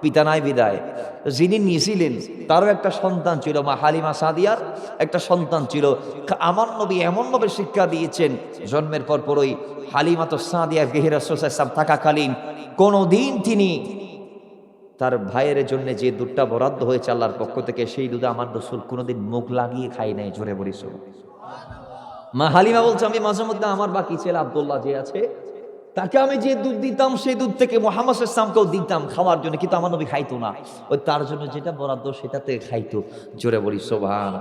পিতা নাই বিদায়। যিনি নিয়েছিলেন তারও একটা সন্তান ছিল, মা হালিমা সাদিয়ার একটা সন্তান ছিল। আমার নবী এমনভাবে শিক্ষা দিয়েছেন, জন্মের পর পরই হালিমা তো সাদিয়ার গৃহে রাসূল সাল্লাল্লাহু আলাইহি ওয়াসাল্লাম থাকাকালীন কোনোদিন তিনি তার ভাইয়ের জন্য যে দুধটা বরাদ্দ হয়েছে আল্লাহর পক্ষ থেকে, সেই দুধ আমার রাসূল কোনোদিন মুখ লাগিয়ে খাই নাই। জোরে বলিস। মা হালিমা বলছে, আমি মাঝে মধ্যে আমার বাকি ছেলে আব্দুল্লাহ যে আছে তাকে আমি যে দুধ দিতাম সেই দুধ থেকে মুহাম্মদ সাল্লাল্লাহু আলাইহি ওয়াসাল্লামকেও দিতাম খাওয়ার জন্য, কিন্তু আমার নবী খাইতো না। ওই তার জন্য যেটা বরাদ্দ সেটাতে খাইতো। জোরে বলি সুবহান।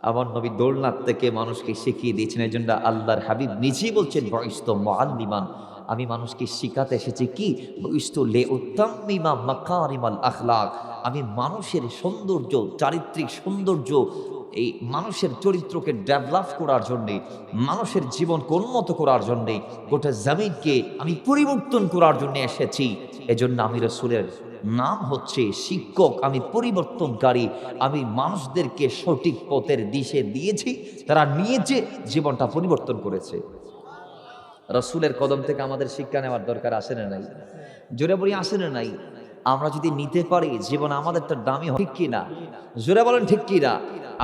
আমার নবী দোলনাথ থেকে মানুষকে শিখিয়ে দিয়েছেন। এই জন্য আল্লাহর হাবিব নিজেই বলছেন বুইসতু মুআল্লিমান, আমি মানুষকে শিখাতে এসেছি কি, বুইসতু লিউতাম্মিমা মাকারিমাল আখলাক, আমি মানুষের সৌন্দর্য, চারিত্রিক সৌন্দর্য, এই মানুষের চরিত্রকে ডেভেলপ করার জন্যে, মানুষের জীবনকে উন্নত করার জন্যে, গোটা জমিনকে আমি পরিবর্তন করার জন্য এসেছি। এজন্য আমি রাসূলের নাম হচ্ছে শিক্ষক, আমি পরিবর্তনকারী। আমি মানুষদেরকে সঠিক পথের দিশে দিয়েছি, তারা নিয়েছে, জীবনটা পরিবর্তন করেছে। রাসূলের কদম থেকে আমাদের শিক্ষা নেওয়ার দরকার আছে না নাই? জোরে বলি আছে না নাই? আমরা যদি নিতে পারি জীবন আমাদের তো দামি, ঠিক কি না? জোরে বলেন ঠিক কি না?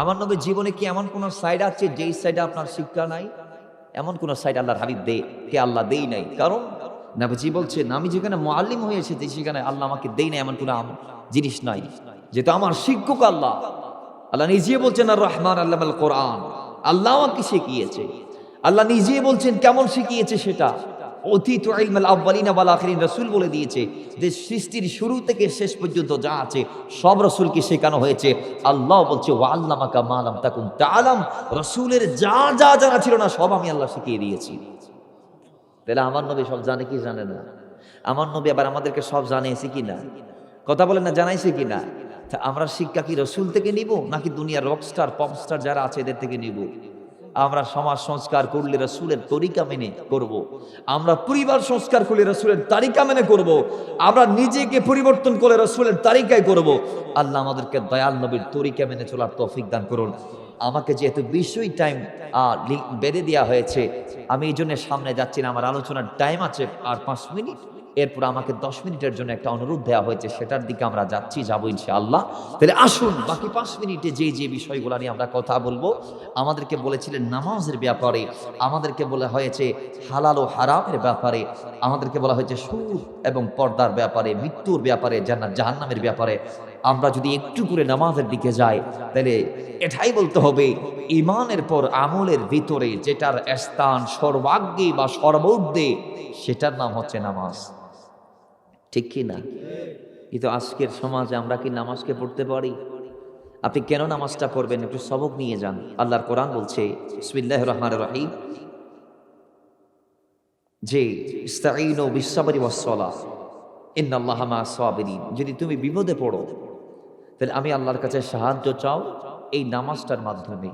আমার নবীর জীবনে কি এমন কোন সাইড আছে যেই সাইডে আপনার শিক্ষা নাই? এমন কোন সাইড আল্লাহর হাবিব কে আল্লাহ দেই নাই। কারণ নবীজি বলছেন আমি যেখানে মুআল্লিম হয়ে এসেছি সেখানে আল্লাহ আমাকে দেই নাই এমন কোন জিনিস নাই, যেটা আমার শিক্ষক আল্লাহ। আল্লাহ নিজে বলছেন আর রহমান আল্লামাল কোরআন, আল্লাহ আমাকে শিখিয়েছে। আল্লাহ নিজে বলছেন কেমন শিখিয়েছে সেটা, অতীত ইলমুল আউয়ালিন ওয়াল আখিরিন, রাসূল বলে দিয়েছে যে সৃষ্টির শুরু থেকে শেষ পর্যন্ত যা আছে সব রাসূলকে শেখানো হয়েছে। আল্লাহ বলছে ওয়া আল্লামাকা মা লাম তাকুন তাআলাম, রাসূলের যা যা জানা ছিল না সব আমি আল্লাহ শিখিয়ে দিয়েছি। তাহলে আমার নবী সব জানে কি জানে না? আমার নবী আবার আমাদেরকে সব জানিয়েছে কি না? কথা বলেন না, জানাইছে কি না? আমরা শিক্ষা কি রাসূল থেকে নিব নাকি দুনিয়ার রকস্টার পপস্টার যারা আছে এদের থেকে নিব? আমরা সমাজ সংস্কার করলে রাসূলের তরিকা মেনে করব, আমরা পরিবার সংস্কার করলে রাসূলের তারিকা মেনে করব, আমরা নিজেকে পরিবর্তন করে রাসূলের তারিকায় করব। আল্লাহ আমাদেরকে দয়াল নবীর তরিকা মেনে চলার তৌফিক দান করুন। আমাকে যেহেতু বেশি টাইম বেঁধে দেওয়া হয়েছে, আমি এই জন্য সামনে যাচ্ছি না, আমার আলোচনার টাইম আছে আর 5 মিনিট, এরপর আমাকে 10 মিনিটের জন্য একটা অনুরোধ দেওয়া হয়েছে, সেটার দিকে আমরা যাবো ইনশাআল্লাহ। তাহলে আসুন বাকি 5 মিনিটে যে বিষয়গুলো নিয়ে আমরা কথা বলবো। আমাদেরকে বলেছিলেন নামাজের ব্যাপারে, আমাদেরকে বলা হয়েছে হালাল ও হারামের ব্যাপারে, আমাদেরকে বলা হয়েছে সুদ এবং পর্দার ব্যাপারে, মৃত্যুর ব্যাপারে, জান্নাত জাহান্নামের ব্যাপারে। আমরা যদি একটু করে নামাজের দিকে যাই তাহলে এটাই বলতে হবে ঈমানের পর আমলের ভিতরে যেটার স্থান সর্বাগ্যে বা সর্বোচ্চে সেটার নাম হচ্ছে নামাজ, ঠিক কি না? কিন্তু আজকের সমাজে আমরা কি নামাজকে পড়তে পারি? আপনি কেন নামাজটা পড়বেন একটু সবক নিয়ে যান। আল্লাহর কোরআন বলছে বিসমিল্লাহির রহমানির রহিম যে ইস্তাঈনু বিস-সাবরি ওয়াস-সালাহ ইন্নাল্লাহা মা'আস সাবিরিন, যদি তুমি বিপদে পড়ো তাহলে আমি আল্লাহর কাছে সাহায্য চাও এই নামাজটার মাধ্যমে।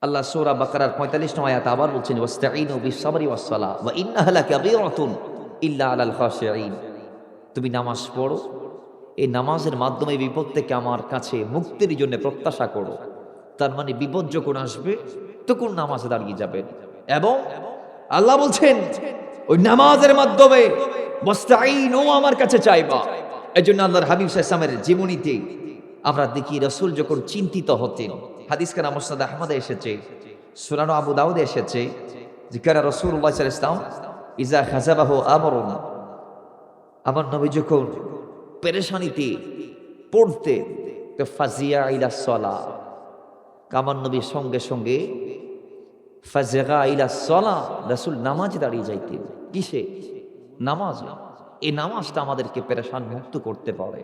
আল্লাহ সূরা বাকারার 45 নং আয়াত আবার বলছেন ওয়াস্তাঈনু বিস-সাবরি ওয়াস-সালাহ ওয়া ইন্নাহা লাকাবীরাতুন ইল্লা আলাল খাশিঈন, তুমি নামাজ পড়ো, এই নামাজের মাধ্যমে বিপদ থেকে আমার কাছে মুক্তির জন্য প্রত্যাশা করো। তার মানে বিপদ যখন আসবে তখন নামাজে দাঁড়িয়ে যাবেন। এবং আল্লাহ বলছেন ওই নামাজের মাধ্যমে ওয়াস্তাঈনু আমার কাছে চাইবা। এজন্য আল্লাহর হাবিব সাল্লাল্লাহু আলাইহি ওয়াসাল্লামের জীবনীতে আমরা দেখি রাসূল যখন চিন্তিত হতেন, হাদিস কানা মুসনাদ আহমদে এসেছে, সুনান আবু দাউদে এসেছে, যিকারা রাসূলুল্লাহ সাল্লাল্লাহু আলাইহি ওয়াসাল্লাম ইজা খাযাবাহু আমরুন, আমার নবী যখন পেরেশানিতে পড়তে তো ফাজিয়া ইলা সালাহ, আমার নবী সঙ্গে সঙ্গে ফাজিয়া ইলা সালাহ, রাসূল নামাজে দাঁড়িয়ে যাইতেন। কিসে? নামাজে। এই নামাজটা আমাদেরকে পেরেশান মুক্ত করতে পারে,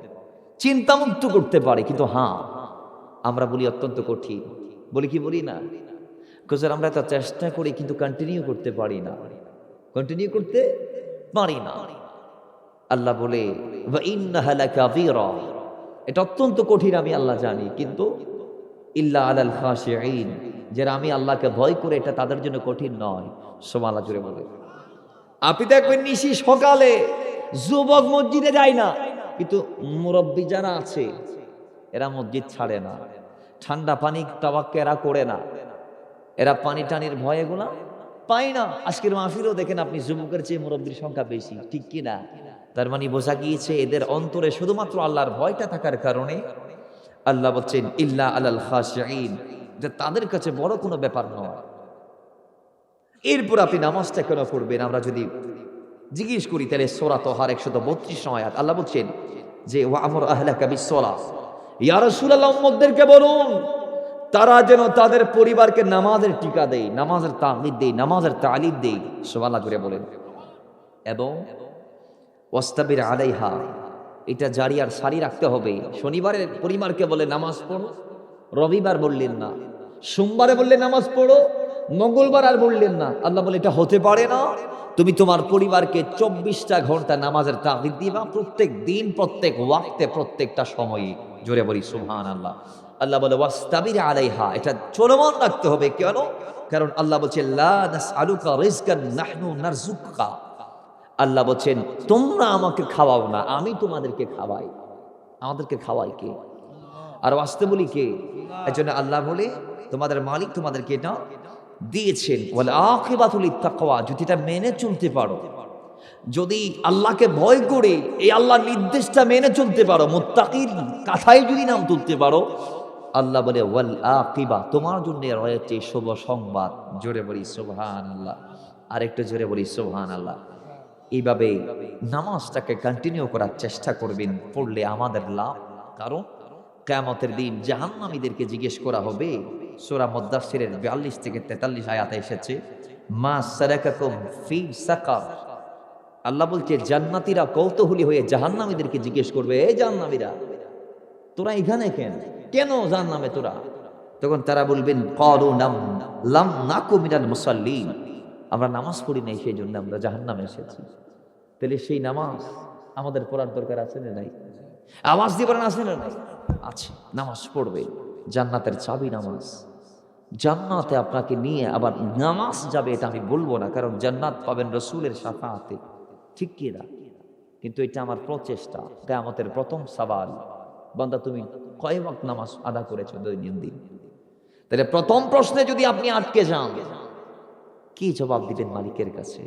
চিন্তা মুক্ত করতে পারে। কিন্তু হ্যাঁ, আমরা বলি অত্যন্ত কঠিন, বলি কি বলি না? কারণ আমরা তো চেষ্টা করি কিন্তু কন্টিনিউ করতে পারি না, কন্টিনিউ করতে পারি না। আল্লাহ বলে ওয়া ইন্নাহা লাকাবীরা, এটা অত্যন্ত কঠিন আমি আল্লাহ জানি, কিন্তু ইল্লা আলাল খাশিঈন, যারা আমি আল্লাহকে ভয় করে এটা তাদের জন্য কঠিন নয়। সুবহানাল্লাহ জুড়ে বলে। আপনি দেখবেন নিশি সকালে যুবক মসজিদে যায় না, কিন্তু মুরব্বী যারা আছে এরা মসজিদ ছাড়ে না, ঠান্ডা পানি তাওয়াক্কা এরা করে না, এরা পানি টানির ভয় এগুলা পায় না। আজকের মাহফিলও দেখেন আপনি যুবকের চেয়ে মুরব্বীর সংখ্যা বেশি, ঠিক কি না? তার মানে বোঝা গিয়েছে এদের অন্তরে শুধুমাত্র আল্লাহর ভয়টা থাকার কারণে আল্লাহ বলছেন ইল্লা আলাল খাশিঈন, যে তাদের কাছে বড় কোনো ব্যাপার নয়। এরপর আপনি নামাজটা কেন পড়বেন আমরা যদি জিজ্ঞেস করি তাহলে সূরা তাহার 132 নং আয়াত আল্লাহ বলছেন যে ওয়া আমর আহলাকা বিস-সালাহ, ইয়া রাসূলুল্লাহ উম্মতদেরকে বলুন তারা যেন তাদের পরিবারকে নামাজের টিকা দেয়, নামাজের তাগিদ দেয়, নামাজের তালিম দেয়। সুবহানাল্লাহ করে বলেন। এবং ওয়াস্তাবির আলাইহা, এটা জারি আর সারি রাখতে হবে। শনিবারে পরিবারকে বলে নামাজ পড়ো, রবিবার বললেন না, সোমবারে বললে নামাজ পড়ো, মঙ্গলবার আর বললেন না। আল্লাহ বলে এটা হতে পারে না। তুমি তোমার পরিবারকে 24টা ঘন্টা নামাজের তাগিদ দিবা, প্রত্যেক দিন, প্রত্যেক ওয়াক্তে, প্রত্যেকটা সময়ে। জোরে বলি সুবহানাল্লাহ। আল্লাহ বলে ওয়াস্তাবির আলাইহা, এটা চলমান রাখতে হবে। কেন? কারণ আল্লাহ বলছে লা নাসআলুকা রিজকান নাহনু নারযুকুকা। আল্লাহ বলছেন তোমরা আমাকে খাওয়াও না, আমি তোমাদেরকে খাওয়াই। আমাদেরকে খাওয়াই কে? আর আসতে বলি কে? এজন্য আল্লাহ বলে তোমাদের মালিক তোমাদেরকে এটা দিয়েছেন। ওয়াল আকিবাতুল তাকওয়া, যদি এটা মেনে চলতে পারো, যদি আল্লাহকে ভয় করে এই আল্লাহর নির্দেশটা মেনে চলতে পারো, মুত্তাকির কাঠায় যদি নাম তুলতে পারো, আল্লাহ বলে ওয়াল আকিবা, তোমার জন্য রয়েছে শুভ সংবাদ। জোরে বলি সুবহানাল্লাহ। আর একটু জোরে বলি সুবহানাল্লাহ। এইভাবে নামাজটাকে কন্টিনিউ করার চেষ্টা করবেন, পড়লে আমাদের লাভ। কারণ কিয়ামতের দিন জাহান্নামীদেরকে জিজ্ঞেস করা হবে। সূরা মুদ্দাসসিরের 42 থেকে 43 আয়াতে এসেছে, মা সালাকাকুম ফি সাকার। আল্লাহ বলছে জান্নাতীরা কৌতূহলী হয়ে জাহান্নামীদেরকে জিজ্ঞেস করবে, এই জাহান্নামীরা তোরা এখানে কেন, কেন জাহান্নামে তোরা? তখন তারা বলবেন ক্বালু লাম নাকু মিনাল মুসাল্লিন, আমরা নামাজ পড়ি নাই, সেই জন্য আমরা জাহান্নামে এসেছি। তাহলে সেই নামাজ আমাদের পড়ার দরকার আছে না নাই? আওয়াজ দিয়ে বলেন আছে না নাই? আছে। নামাজ পড়বে, জান্নাতের চাবি নামাজ। জান্নাতে আপনাকে নিয়ে আবার নামাজ যাবে, এটা আমি বলবো না, কারণ জান্নাত পাবেন রাসূলের শাফাআতে, ঠিক কি না? কিন্তু এটা আমার প্রচেষ্টা। কিয়ামতের প্রথম সওয়াল, বান্দা তুমি কয় ওয়াক্ত নামাজ আদা করেছো দৈনন্দিন? তাহলে প্রথম প্রশ্নে যদি আপনি আটকে যান, কি জবাব দিবেন মালিকের কাছে?